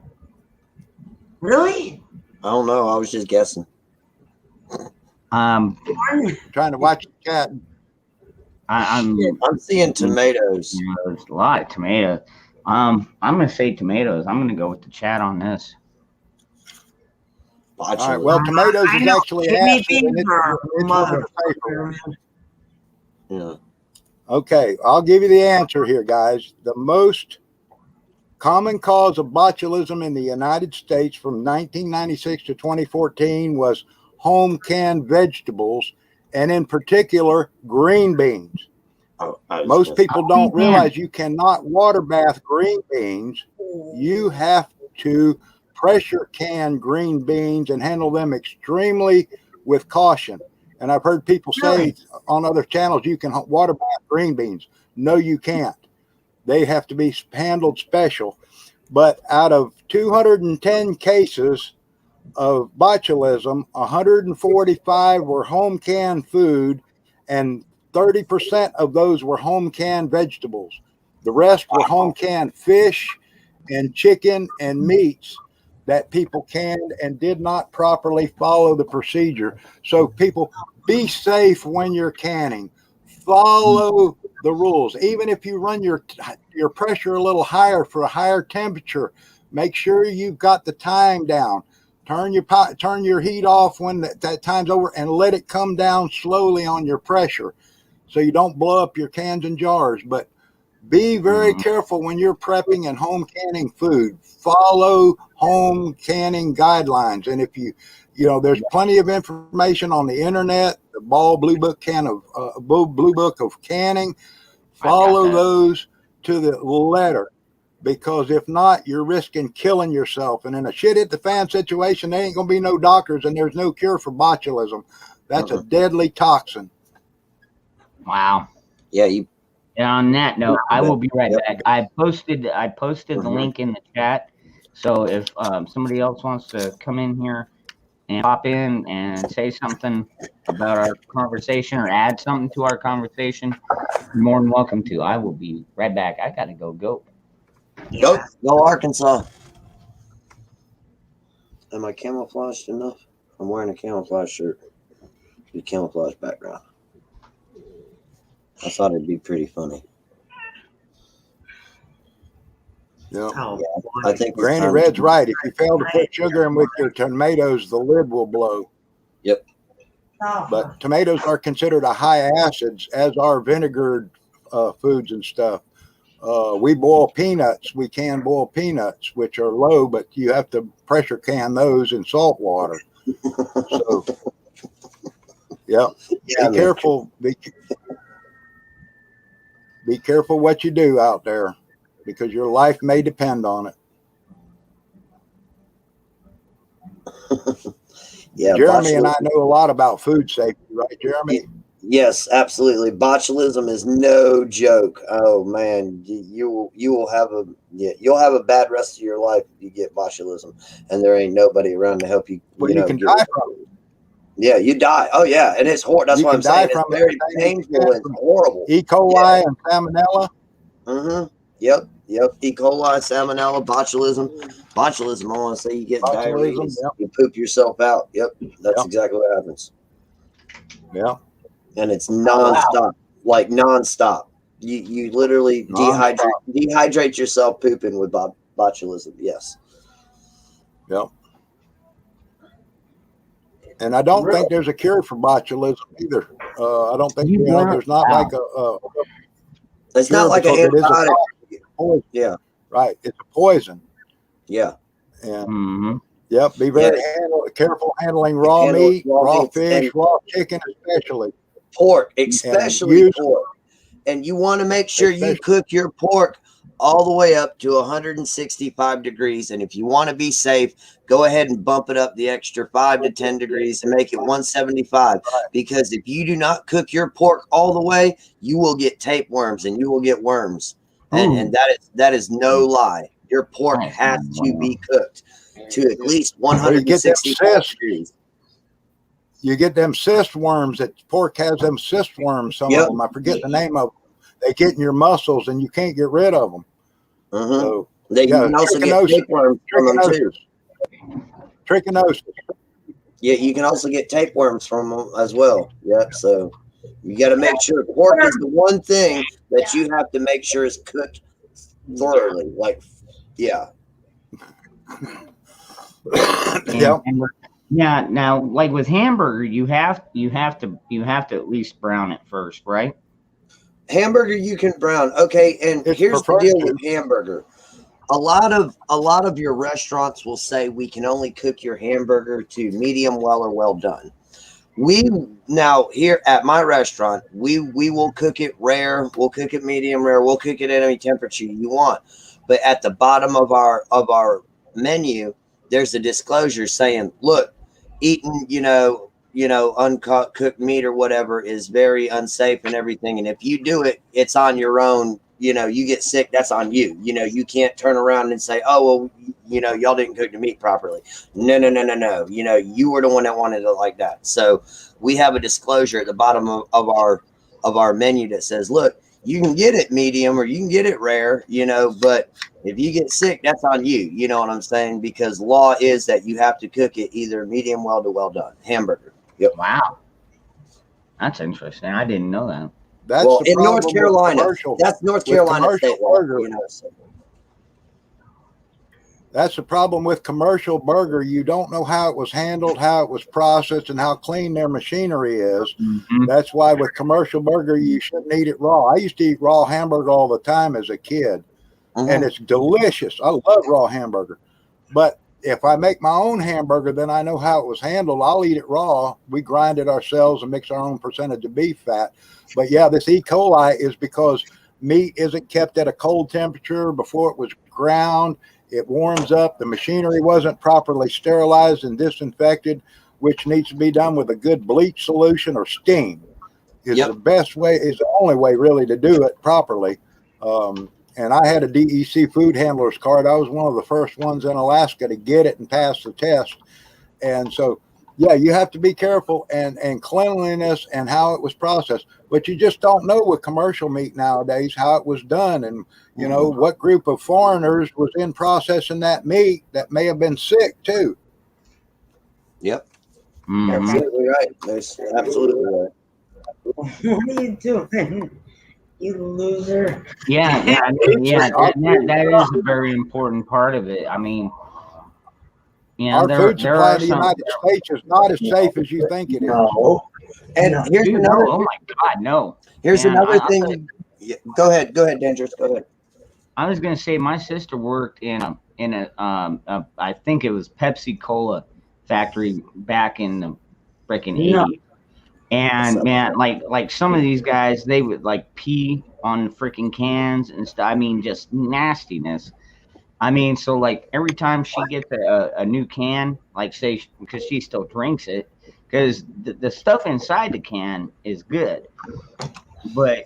Really? I don't know. I was just guessing. Corn? Trying to watch the chat. I'm seeing tomatoes. There's a lot of tomatoes. I'm gonna say tomatoes. I'm gonna go with the chat on this. All right. Well, tomatoes is actually kidney acid. And beans are mother. Yeah. Okay, I'll give you the answer here, guys. The most common cause of botulism in the United States from 1996 to 2014 was home canned vegetables, and in particular, green beans. Most people don't realize you cannot water bath green beans. You have to pressure can green beans and handle them extremely with caution. And I've heard people say on other channels, you can water bath green beans. No, you can't. They have to be handled special. But out of 210 cases of botulism, 145 were home canned food, and 30% of those were home canned vegetables. The rest were home canned fish and chicken and meats that people canned and did not properly follow the procedure. So people, be safe when you're canning. Follow the rules. Even if you run your pressure a little higher for a higher temperature, make sure you've got the time down. Turn your heat off when that time's over, and let it come down slowly on your pressure so you don't blow up your cans and jars. But be very careful when you're prepping and home canning food. Follow home canning guidelines. And if you there's plenty of information on the internet, the Blue Book of Canning. Follow those to the letter, because if not, you're risking killing yourself. And in a shit hit the fan situation, there ain't gonna be no doctors, and there's no cure for botulism. That's a deadly toxin. Wow. Yeah, And on that note, I will be right back. I posted the link in the chat. So if somebody else wants to come in here and pop in and say something about our conversation or add something to our conversation, you're more than welcome to. I will be right back. I gotta go. Go Arkansas. Am I camouflaged enough? I'm wearing a camouflage shirt. The camouflage background. I thought it'd be pretty funny. Yeah. I think Granny Red's right. If you fail to put sugar in with your tomatoes, the lid will blow. Yep. But tomatoes are considered a high acids, as are vinegared foods and stuff. We boil peanuts. We can boil peanuts, which are low, but you have to pressure can those in salt water. So, yeah. Be careful. Be careful what you do out there, because your life may depend on it. Yeah, Jeremy and I know a lot about food safety, right, Jeremy? Yes, absolutely. Botulism is no joke. Oh man, you'll have a bad rest of your life if you get botulism, and there ain't nobody around to help you. Well, you can die from it. Yeah, you die. Oh yeah, and it's horrible. That's what I'm saying. It's very painful and horrible. E. coli and salmonella. Yep. E. coli, salmonella, botulism. Botulism, I want to say you get diarrhea. You poop yourself out. Yep. That's exactly what happens. Yeah. And it's nonstop, like nonstop. You literally dehydrate yourself pooping with botulism. Yes. Yep. And I don't think there's a cure for botulism either. I don't think there's not like a it's not like an antibiotic. Poison. Yeah. Right. It's a poison. Yeah. And yep. Be very careful handling raw meat, raw fish, raw chicken, especially pork, especially pork. And you want to make sure you cook your pork all the way up to 165 degrees. And if you want to be safe, go ahead and bump it up the extra 5 to 10 degrees and make it 175. Because if you do not cook your pork all the way, you will get tapeworms and you will get worms. And that is no lie. Your pork has to be cooked to at least 165 degrees. You get them cyst worms. That pork has them cyst worms. Some of them, I forget the name of them. They get in your muscles and you can't get rid of them. So, you can also get tapeworms from them too. Trichinosis. Yeah, you can also get tapeworms from them as well. Yep. So you got to make sure pork is the one thing that you have to make sure is cooked thoroughly. Like, yeah. Yeah. Now, like with hamburger, you have to at least brown it first, right? Hamburger you can brown. Okay, and here's the deal with hamburger. A lot of your restaurants will say we can only cook your hamburger to medium well or well done. Now here at my restaurant, we will cook it rare, we'll cook it medium rare, we'll cook it at any temperature you want. But at the bottom of our menu, there's a disclosure saying, look, eating, uncut cooked meat or whatever is very unsafe and everything. And if you do it, it's on your own. You get sick, that's on you. You can't turn around and say, oh, well, y'all didn't cook the meat properly. No. You were the one that wanted it like that. So we have a disclosure at the bottom of our menu that says, look, you can get it medium or you can get it rare, but if you get sick, that's on you. You know what I'm saying? Because law is that you have to cook it either medium well to well done. Hamburger. Yep. Wow. That's interesting. I didn't know that. That's in North Carolina. That's North Carolina state law. That's the problem with commercial burger. You don't know how it was handled, how it was processed, and how clean their machinery is. That's why with commercial burger, you shouldn't eat it raw. I used to eat raw hamburger all the time as a kid, and it's delicious. I love raw hamburger. But if I make my own hamburger, then I know how it was handled. I'll eat it raw. We grind it ourselves and mix our own percentage of beef fat. But yeah, this E. coli is because meat isn't kept at a cold temperature before it was ground. It warms up. The machinery wasn't properly sterilized and disinfected, which needs to be done with a good bleach solution or steam. Is the best way, is the only way really to do it properly. And I had a DEC food handler's card. I was one of the first ones in Alaska to get it and pass the test. And so, yeah, you have to be careful and cleanliness and how it was processed. But you just don't know with commercial meat nowadays how it was done and, what group of foreigners was in processing that meat that may have been sick too. Yep. Absolutely right. That's absolutely right. What are you doing? You loser. Yeah. That is a very important part of it. I mean, our food supply in the United States is not as safe as you think it is. No. And here's another. Oh my God, no. Here's another thing. Go ahead, Dangerous. Go ahead. I was gonna say my sister worked in a I think it was Pepsi Cola factory back in the freaking 80s. And man, like some of these guys, they would like pee on freaking cans and stuff. I mean, just nastiness. I mean, so like every time she gets a new can, like say, because she still drinks it, because the stuff inside the can is good, but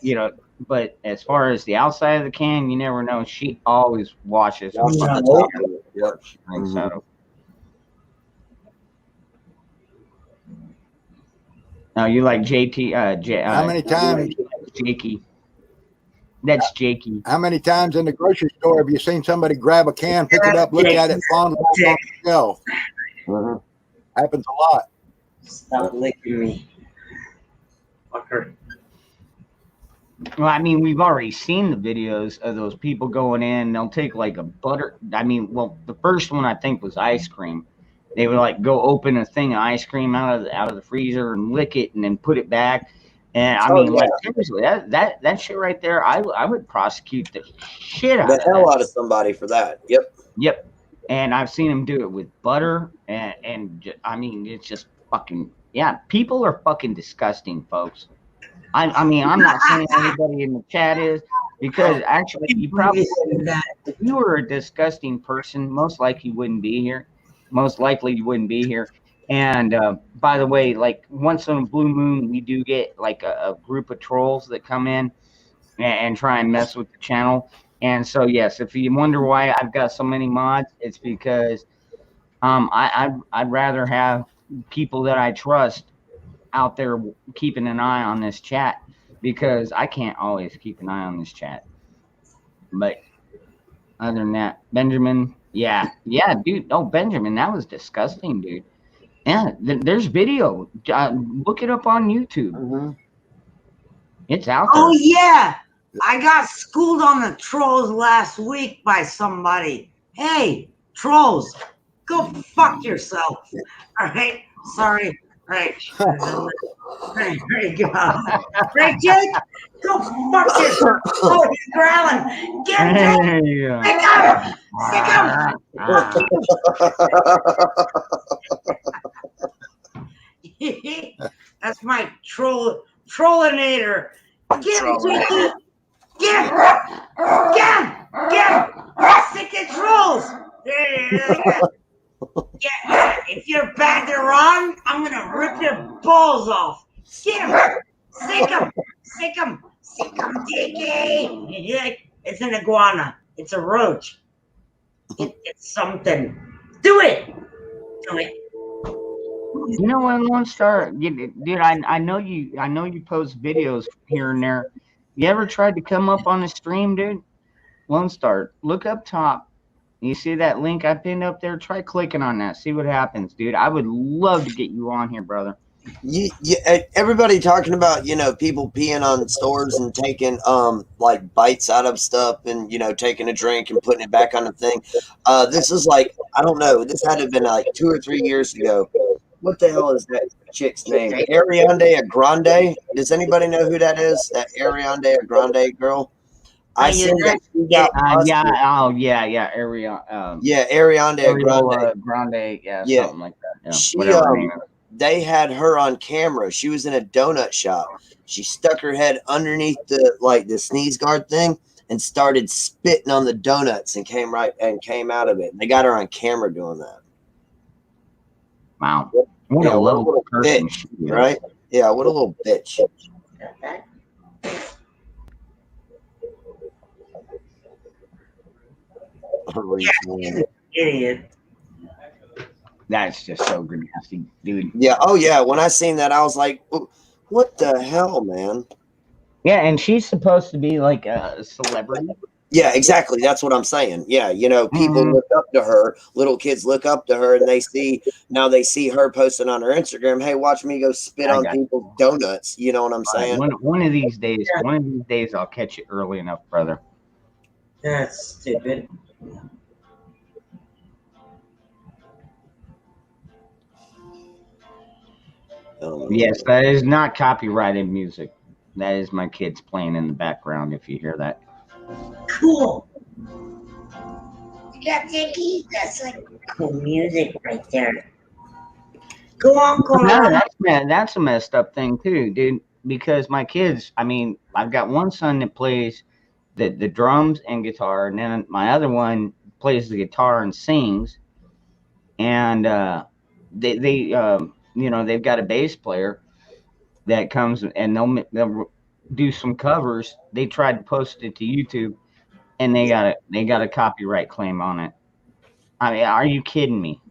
but as far as the outside of the can, you never know. She always washes the top of it. Yep. She drinks out of. Now you like JT? How many times? Jakey. That's Jakey. How many times in the grocery store have you seen somebody grab a can, pick it up, look at it, fondle it on the shelf? Happens a lot. Stop licking me, fucker. Well, I mean, we've already seen the videos of those people going in. They'll take like a butter. I mean, well, the first one I think was ice cream. They would like go open a thing of ice cream out of the freezer and lick it and then put it back. And I mean, like seriously, that shit right there, I would prosecute the shit out of hell that. out of somebody for that. Yep. Yep. And I've seen them do it with butter, and I mean, it's just fucking yeah. People are fucking disgusting, folks. I mean, I'm not saying everybody in the chat is, because actually, you probably if you were a disgusting person, most likely you wouldn't be here. Most likely you wouldn't be here. And by the way, like once on a blue moon, we do get like a group of trolls that come in and try and mess with the channel. And so yes, if you wonder why I've got so many mods, it's because I'd rather have people that I trust out there keeping an eye on this chat, because I can't always keep an eye on this chat. But other than that, Benjamin, yeah, dude. Oh, Benjamin, that was disgusting, dude. Yeah, there's video. Look it up on YouTube. Mm-hmm. It's out there. Oh yeah, I got schooled on the trolls last week by somebody. Hey, trolls, go fuck yourself. All right, sorry. All right. There you go. Right, Jake? Go fuck yourself. Oh, he's growling. Get him, Jake. Stick him. That's my trollinator. Get him, Jakey. Get him. Get him. Get him. Stick the trolls. Yeah, if you're back there on, I'm gonna rip your balls off. Get him, stick him, stick him, stick him, Dickie. It's an iguana. It's a roach. It's something. Do it. Do it. You know what, Lone Star, dude? I know you post videos here and there. You ever tried to come up on the stream, dude? Lone Star, look up top. You see that link I pinned up there? Try clicking on that. See what happens, dude. I would love to get you on here, brother. Everybody talking about, people peeing on stores and taking like bites out of stuff and, taking a drink and putting it back on the thing. This is like, I don't know. This had to have been like 2 or 3 years ago. What the hell is that chick's name? Ariana Grande. Does anybody know who that is? That Ariana Grande girl? I seen that she got Ariana Grande. Yeah, something like that. She they had her on camera. She was in a donut shop. She stuck her head underneath the sneeze guard thing and started spitting on the donuts and came out of it. They got her on camera doing that. Wow. What a little person, bitch, right? Yeah, what a little bitch. Idiot. That's just so nasty, dude. Yeah. Oh, yeah. When I seen that, I was like, "What the hell, man?" Yeah, and she's supposed to be like a celebrity. Yeah, exactly. That's what I'm saying. Yeah, people look up to her. Little kids look up to her, and they see her posting on her Instagram. Hey, watch me go spit on people's donuts. You know what I'm saying? One of these days, I'll catch it early enough, brother. That's stupid. Yes, that is not copyrighted music. That is my kids playing in the background, if you hear that. Cool. Yeah, Dickie, that's like cool music right there. Go on. That's a messed up thing too, dude. Because my kids, I mean, I've got one son that plays the drums and guitar, and then my other one plays the guitar and sings. And they've got a bass player that comes and they'll do some covers. They tried to post it to YouTube, and they got a copyright claim on it. I mean, are you kidding me?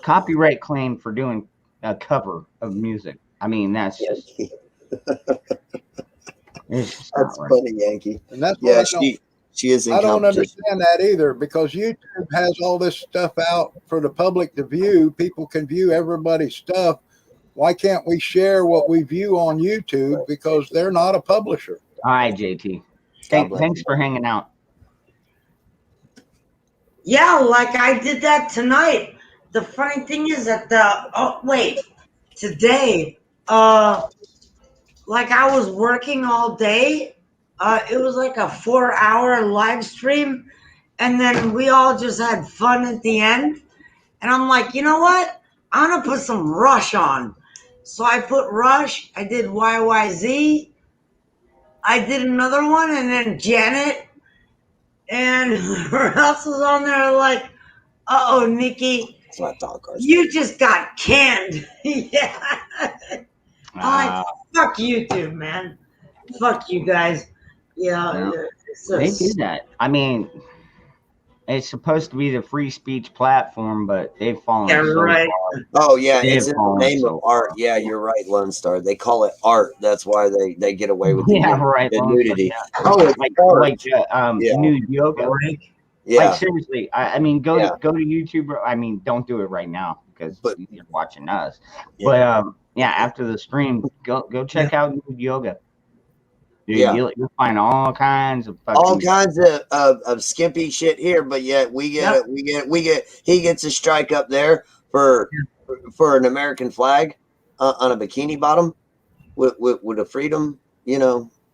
Copyright claim for doing a cover of music. I mean, that's just that's funny, Yankee. And that's she is in I don't understand that either, because YouTube has all this stuff out for the public to view. People can view everybody's stuff. Why can't we share what we view on YouTube? Because they're not a publisher. All right, JT. Thanks for hanging out. Yeah, like I did that tonight. The funny thing is that today, like I was working all day. It was like a 4-hour live stream, and then we all just had fun at the end. And I'm like, you know what? I'm gonna put some Rush on. So I put Rush. I did YYZ. I did another one, and then Janet, and who else was on there? Like, oh, Niki, It's not dog cars. you just got canned. Yeah. I'm like, fuck you too, man. Fuck you guys. Yeah, they do that. I mean, it's supposed to be the free speech platform, but they've fallen so right. far. Oh yeah, They've it's in the name of art. Yeah, you're right, Lone Star. They call it art. That's why they get away with the nudity. Yeah. Oh, like nude yoga. Yeah. Like seriously, I mean, go to YouTube. I mean, don't do it right now because you're watching us. Yeah. But after the stream, go check out nude yoga. Dude, you'll find all kinds of skimpy shit here, but yet he gets a strike up there for an American flag on a bikini bottom with a freedom,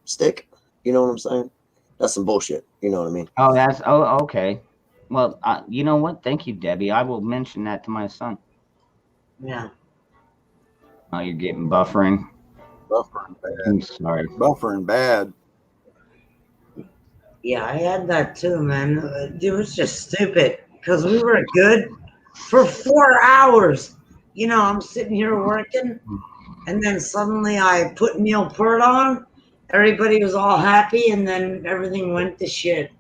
stick. You know what I'm saying? That's some bullshit. You know what I mean? Oh, okay. Well, you know what? Thank you, Debbie. I will mention that to my son. Yeah. Oh, you're getting buffering. Buffering bad. I'm sorry. Buffering bad. Yeah, I had that too, man. It was just stupid because we were good for 4 hours. I'm sitting here working, and then suddenly I put Neil Peart on. Everybody was all happy, and then everything went to shit.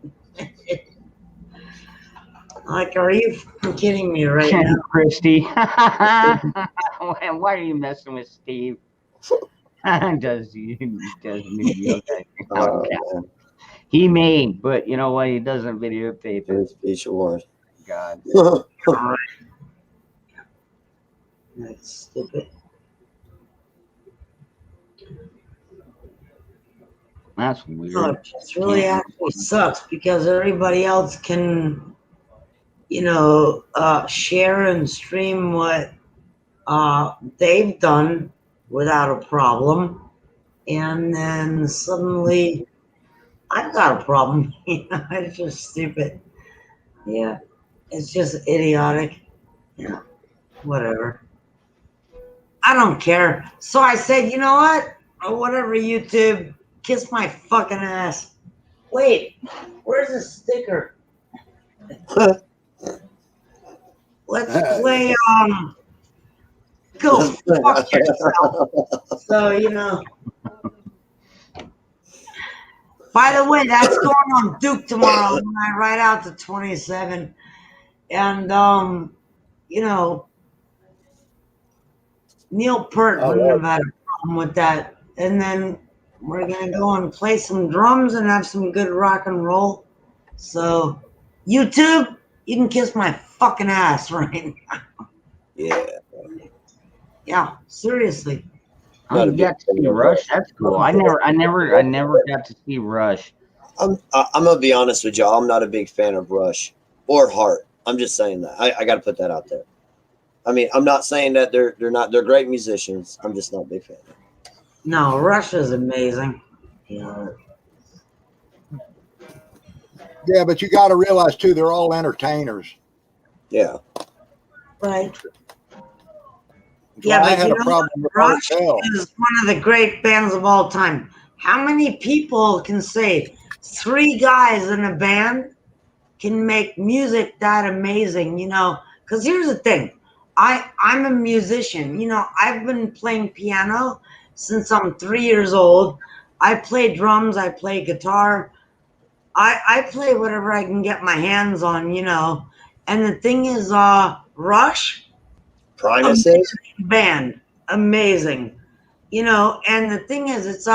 Like, are you kidding me right now? Christy. Why are you messing with Steve? does videotape. He may, but you know what? He doesn't videotape it. God. That's stupid. That's weird. No, it just really actually sucks because everybody else can, share and stream what they've done without a problem, and then suddenly I've got a problem. It's just stupid. Yeah, it's just idiotic. Yeah, whatever. I don't care. So I said, you know what? Or whatever, YouTube, kiss my fucking ass. Wait, where's the sticker? Let's play go fuck yourself. So, by the way, that's going on Duke tomorrow when I ride out to 27. And Neil Peart wouldn't have had a problem with that. And then we're gonna go and play some drums and have some good rock and roll. So YouTube, you can kiss my fucking ass right now. Yeah, seriously. You got to see Rush. That's cool. I never got to see Rush. I'm gonna be honest with y'all. I'm not a big fan of Rush or Heart. I'm just saying that. I got to put that out there. I mean, I'm not saying that they're great musicians. I'm just not a big fan. No, Rush is amazing. Yeah, but you got to realize too, they're all entertainers. Yeah. Right. So I had a problem with Rush is one of the great bands of all time. How many people can say 3 guys in a band can make music that amazing? Because here's the thing. I'm a musician. I've been playing piano since I'm 3 years old. I play drums. I play guitar. I play whatever I can get my hands on, And the thing is, Rush, Primus band, amazing, And the thing is, it's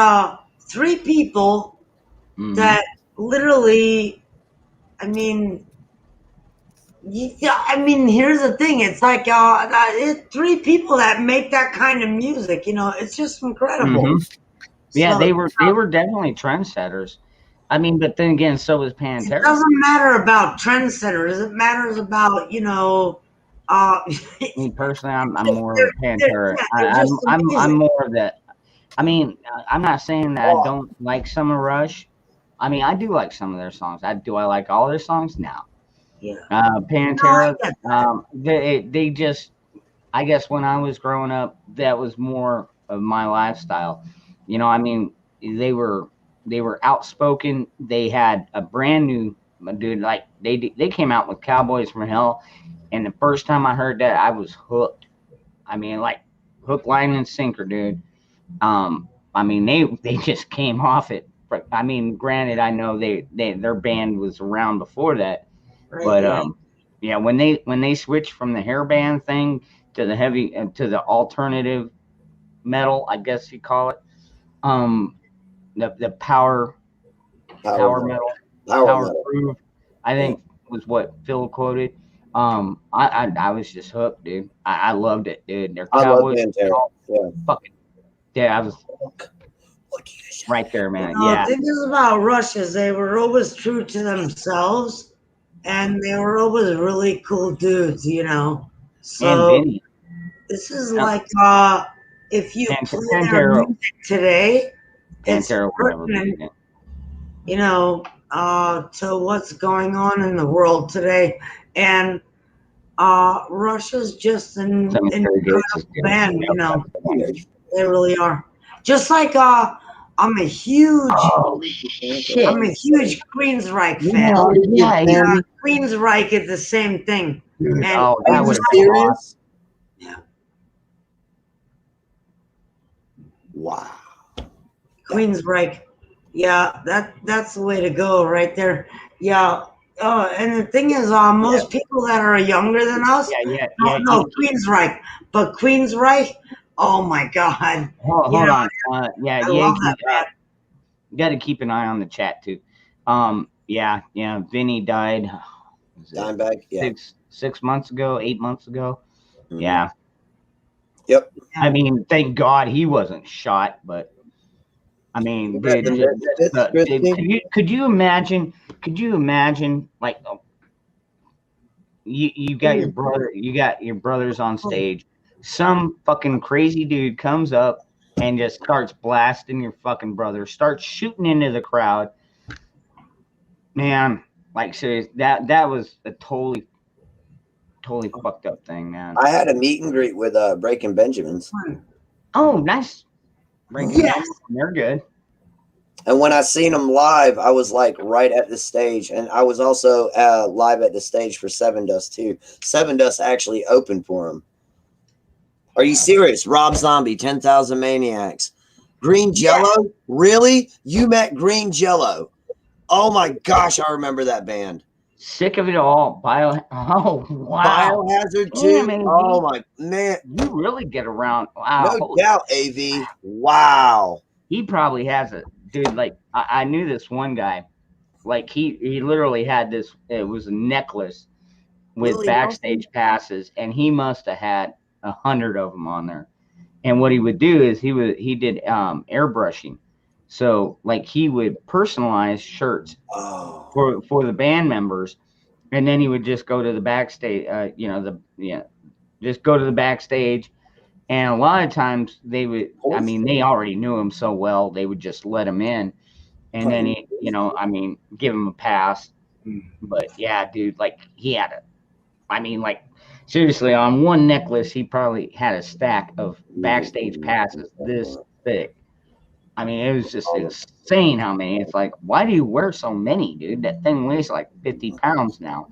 3 people that literally, here's the thing. It's like 3 people that make that kind of music. It's just incredible. Yeah, So they were definitely trendsetters. I mean, but then again, so was it Pantera. doesn't matter about trendsetters. It matters about, Me personally, I'm more of a Pantera. they're I'm just I'm I'm amazing. more of that. I mean, I'm not saying that I Oh, don't like some of Rush. I mean, I do like some of their songs. I like all their songs now. Yeah. No, I Pantera, get that. they just, I guess when I was growing up, that was more of my lifestyle. I mean, they were they were outspoken. They had a brand new dude. Like they came out with Cowboys from Hell, and the first time I heard that, I was hooked. I mean, like hook, line, and sinker, dude. I mean, they just came off it. I mean, granted, I know their band was around before that, Right, but right. yeah, when they switched from the hairband thing to the heavy to the alternative metal, I guess you call it, the power power metal. metal, Power power metal. groove, I Yeah. think was what Phil quoted. I was just hooked, dude. I loved it, dude. Their I love Cowboys, Pantera. Yeah. fucking yeah, I was right there, man. The Yeah, thing is about Rush is they were always true to themselves, and they were always really cool dudes. and So Vinny, this is uh, like if you play their Pantera, music today, it's Pantera will never be pertinent, again. to what's going on in the world today. And Russia's just an Cemetery Gates is incredible good. band. That's the one. They really are. Just like I'm a huge Oh shit! I'm a huge Queensryche fan. Yeah, yeah, Yeah, Andy. Queensryche is the same thing. Dude, And oh, Are that you would have been awesome. serious? yeah, Wow. Queensryche. Yeah, that's the way to go right there. Yeah. And the thing is, Yeah, most people that are younger than us yeah. don't know Queensryche, but Queensryche, oh my God, Hold on. Yeah, I love Yankee. that band. Got to keep an eye on the chat too. Yeah. Vinny died. Was it Dimebag. Yeah. 6 months ago? 8 months ago? Mhm. Yeah. Yep. I mean, thank God he wasn't shot, but I mean, You read dude, the Misfits, Christy? could you imagine? Could you imagine? Like, you got your brothers on stage. Some fucking crazy dude comes up and just starts blasting your fucking brother, starts shooting into the crowd. Man, like serious, that was a totally fucked up thing, man. I had a meet and greet with Breaking Benjamins. Oh, nice. Breaking Yes. Bad, they're good. And when I seen them live, I was like right at the stage. And I was also live at the stage for Seven Dust too. Seven Dust actually opened for them. Are you serious? Rob Zombie, 10,000 Maniacs. Green Jello? Really? You met Green Jello? Oh my gosh, I remember that band. Sick of it all. Oh wow. Biohazard Damn, too. AV. Oh my man. You really get around. Wow. No doubt, AV. Wow. He probably has a dude. Like I knew this one guy. Like he literally had this. It was a necklace with Willie backstage passes, and he must have had 100 of them on there. And what he would do is he did airbrushing. So like he would personalize shirts Oh. for the band members, and then he would just go to the backstage. Just go to the backstage. And a lot of times they would. I mean, they already knew him so well, they would just let him in, and then give him a pass. But yeah, dude, like he had a. I mean, like seriously, on one necklace, he probably had a stack of backstage passes this thick. I mean, it was just insane how many. It's like, why do you wear so many, dude? That thing weighs like 50 pounds now.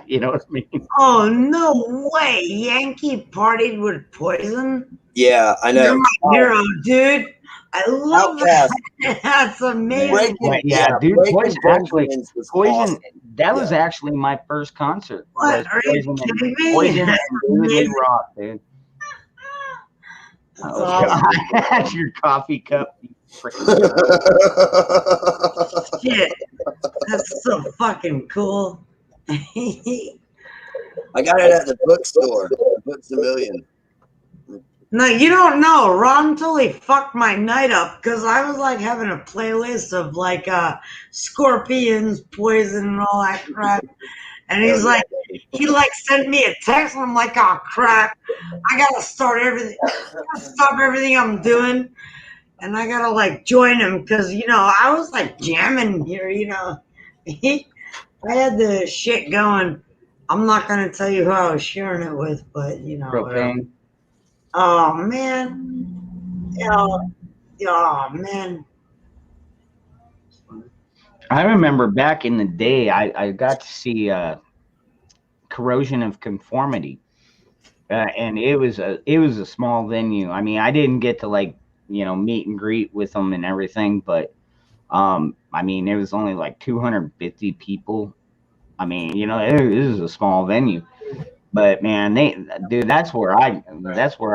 You know what I mean? Oh, no way. Yankee partied with Poison? Yeah, I know. You're my hero, dude. I love Outcast. that. That's amazing. Yeah, dude. Breaking Poison actually. Benjamins was Poison. awesome. That was actually my first concert. What? Was Are you Poison and kidding me? Poison That's and David Lee amazing. Roth, dude. That's Oh awesome. God, your coffee cup. You freaking Shit. That's so fucking cool. I got it at the bookstore. Books a Million. No, you don't know. Ron totally fucked my night up because I was like having a playlist of like scorpions, poison, and all that crap. And he's like, he like sent me a text, and I'm like, oh crap, I gotta start everything, stop everything I'm doing, and I gotta like join him because I was like jamming here, I had the shit going. I'm not gonna tell you who I was sharing it with, but whatever. Propane. Oh man, oh man. I remember back in the day, I got to see Corrosion of Conformity, and it was a small venue. I mean, I didn't get to like meet and greet with them and everything, but I mean, it was only like 250 people. I mean, it is a small venue, but man, dude, that's where I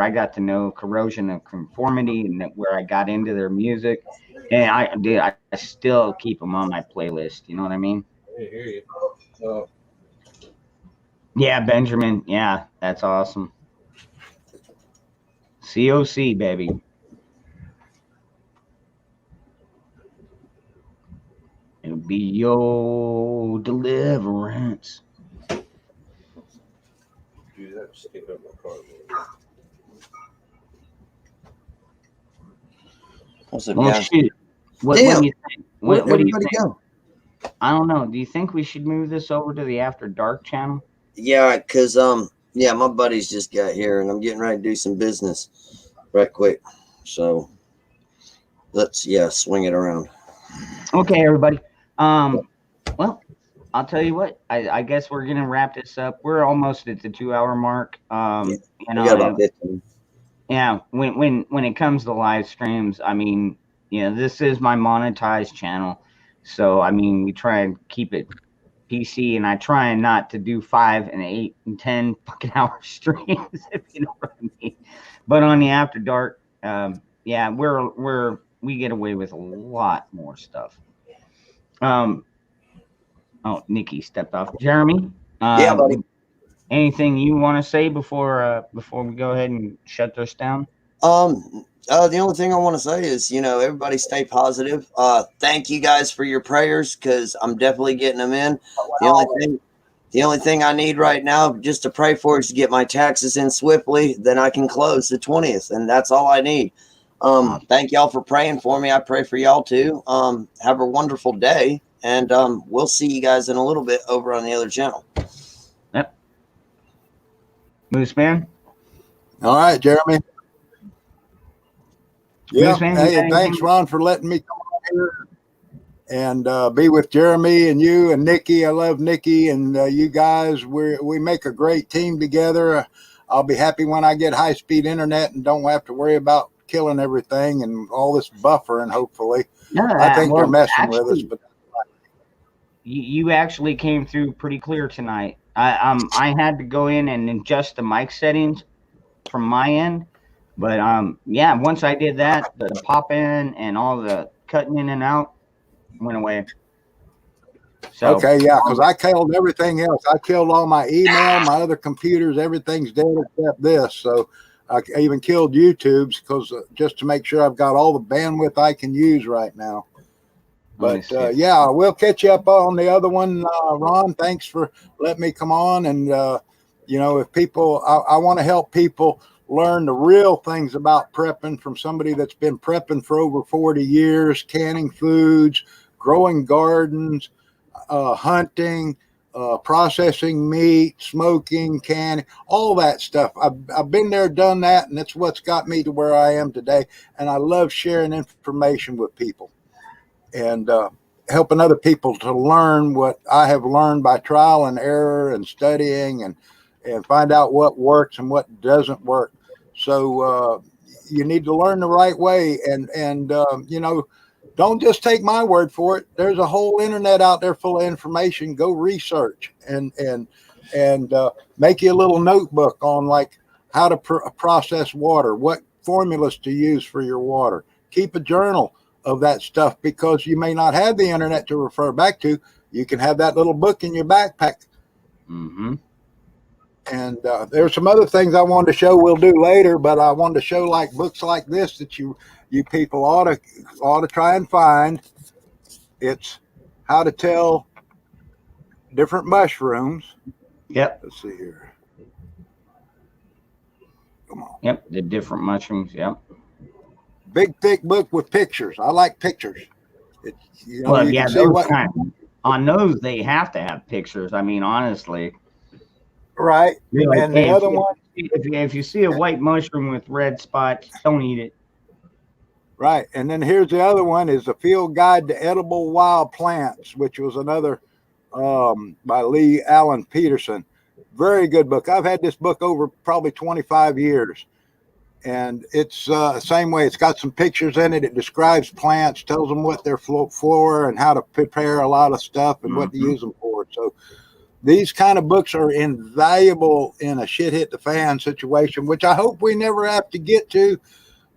got to know Corrosion of Conformity, and where I got into their music, and I still keep them on my playlist. You know what I mean? I hear you. So, Yeah, Benjamin. Yeah, that's awesome. COC, baby. It'll be your deliverance. do that, stick up my car. What's up, Well, guys? shoot. What Damn. do you think? Where'd What do you everybody think? go? I don't know. Do you think we should move this over to the After Dark channel? Yeah, because yeah, my buddies just got here, and I'm getting ready to do some business right quick. So let's swing it around. Okay, everybody. Well, I'll tell you what. I guess we're gonna wrap this up. We're almost at the 2 hour mark. We got about 15. Yeah, when it comes to live streams, I mean, this is my monetized channel, so I mean, we try and keep it PC, and I try not to do 5 and 8 and 10 fucking hour streams, if you know what I mean. But on the After Dark, yeah, we get away with a lot more stuff. Oh, Niki stepped off. Jeremy, Yeah, buddy. anything you want to say before we go ahead and shut this down? The only thing I want to say is, everybody stay positive. Thank you guys for your prayers, because I'm definitely getting them in. The only thing I need right now just to pray for is to get my taxes in swiftly. Then I can close the 20th, and that's all I need. Thank y'all for praying for me. I pray for y'all too. Have a wonderful day, and we'll see you guys in a little bit over on the other channel. Yep. Mooseman. All right, Jeremy. Yeah. Mooseman, Hey, thanks, Ron, for letting me come on here and be with Jeremy and you and Niki. I love Niki and you guys. We make a great team together. I'll be happy when I get high-speed internet and don't have to worry about killing everything and all this buffering, hopefully. I think they're messing with us. But you actually came through pretty clear tonight. I had to go in and adjust the mic settings from my end, but yeah, once I did that, the pop in and all the cutting in and out went away. So, okay, yeah, because I killed everything else. I killed all my email, my other computers, everything's dead except this. So I even killed YouTube's because just to make sure I've got all the bandwidth I can use right now. But yeah, we'll catch you up on the other one, Ron. Thanks for letting me come on. And if people, I want to help people learn the real things about prepping from somebody that's been prepping for over 40 years, canning foods, growing gardens, hunting, processing meat, smoking, canning, all that stuff. I've been there, done that, and that's what's got me to where I am today. And I love sharing information with people and helping other people to learn what I have learned by trial and error and studying and find out what works and what doesn't work. So you need to learn the right way and don't just take my word for it. There's a whole internet out there full of information. Go research and make you a little notebook on like how to process water, what formulas to use for your water. Keep a journal of that stuff because you may not have the internet to refer back to. You can have that little book in your backpack. Mm-hmm. And there's some other things I wanted to show we'll do later, but I wanted to show like books like this that you people ought to try and find. It's how to tell different mushrooms. Yep. Let's see here. Come on. Yep. The different mushrooms. Yep. Big thick book with pictures. I like pictures. It's, you know, Well, you yeah, can see those what kind of, on those they have to have pictures. I mean, honestly. right. Like, And hey, the other one, if you see a white mushroom with red spots, don't eat it. right. And then here's the other one is a field guide to edible wild plants, which was another by Lee Allen Peterson. Very good book. I've had this book over probably 25 years. And it's same way. It's got some pictures in it. It describes plants, tells them what they're for and how to prepare a lot of stuff and what to use them for. So these kind of books are invaluable in a shit hit the fan situation, which I hope we never have to get to.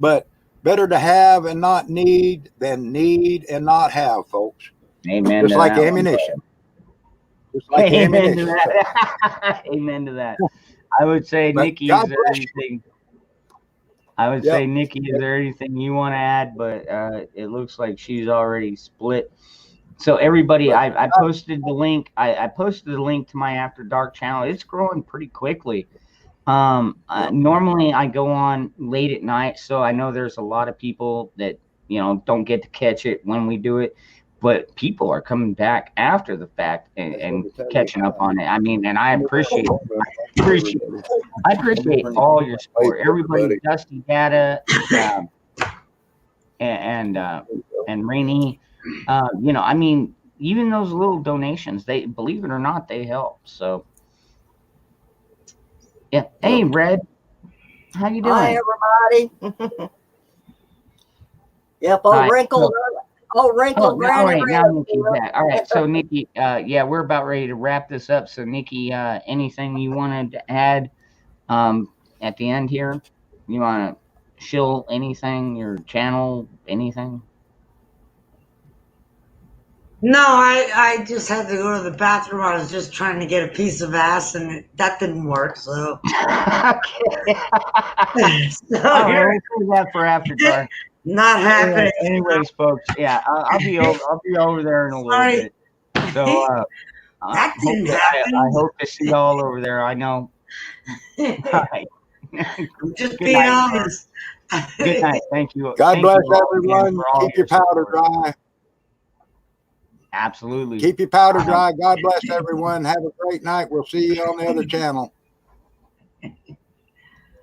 But better to have and not need than need and not have, folks. Amen. Just to like that ammunition. Just like Amen ammunition. to that. Amen to that. I would say, But Niki, God is there bless you. anything? I would say, Niki, is there anything you want to add? But it looks like she's already split. So everybody, I posted the link. I posted the link to my After Dark channel. It's growing pretty quickly. Normally I go on late at night, so I know there's a lot of people that don't get to catch it when we do it. But people are coming back after the fact and catching up on it. I mean, and I appreciate all your support. Everybody, Dusty Data, and Rainey. I mean, even those little donations, they, believe it or not, they help. So, yeah. Hey, Red, how you doing? Hi, everybody. Yep, old wrinkled granny. Now Niki's back. All right, so Niki, yeah, we're about ready to wrap this up. So Niki, anything you wanted to add at the end here? You want to shill anything, your channel, anything? No, I just had to go to the bathroom. I was just trying to get a piece of ass, and that didn't work. So, Okay. so All right, we'll save that for after dark. Not happening. Anyways, folks, yeah, I'll be over there in a little bit. So that didn't happen. I hope to see y'all over there. I know. All right. Just being honest. Good night. Thank you. God bless everyone. Keep your powder dry. Absolutely. Keep your powder dry. God bless everyone. Have a great night. We'll see you on the other channel.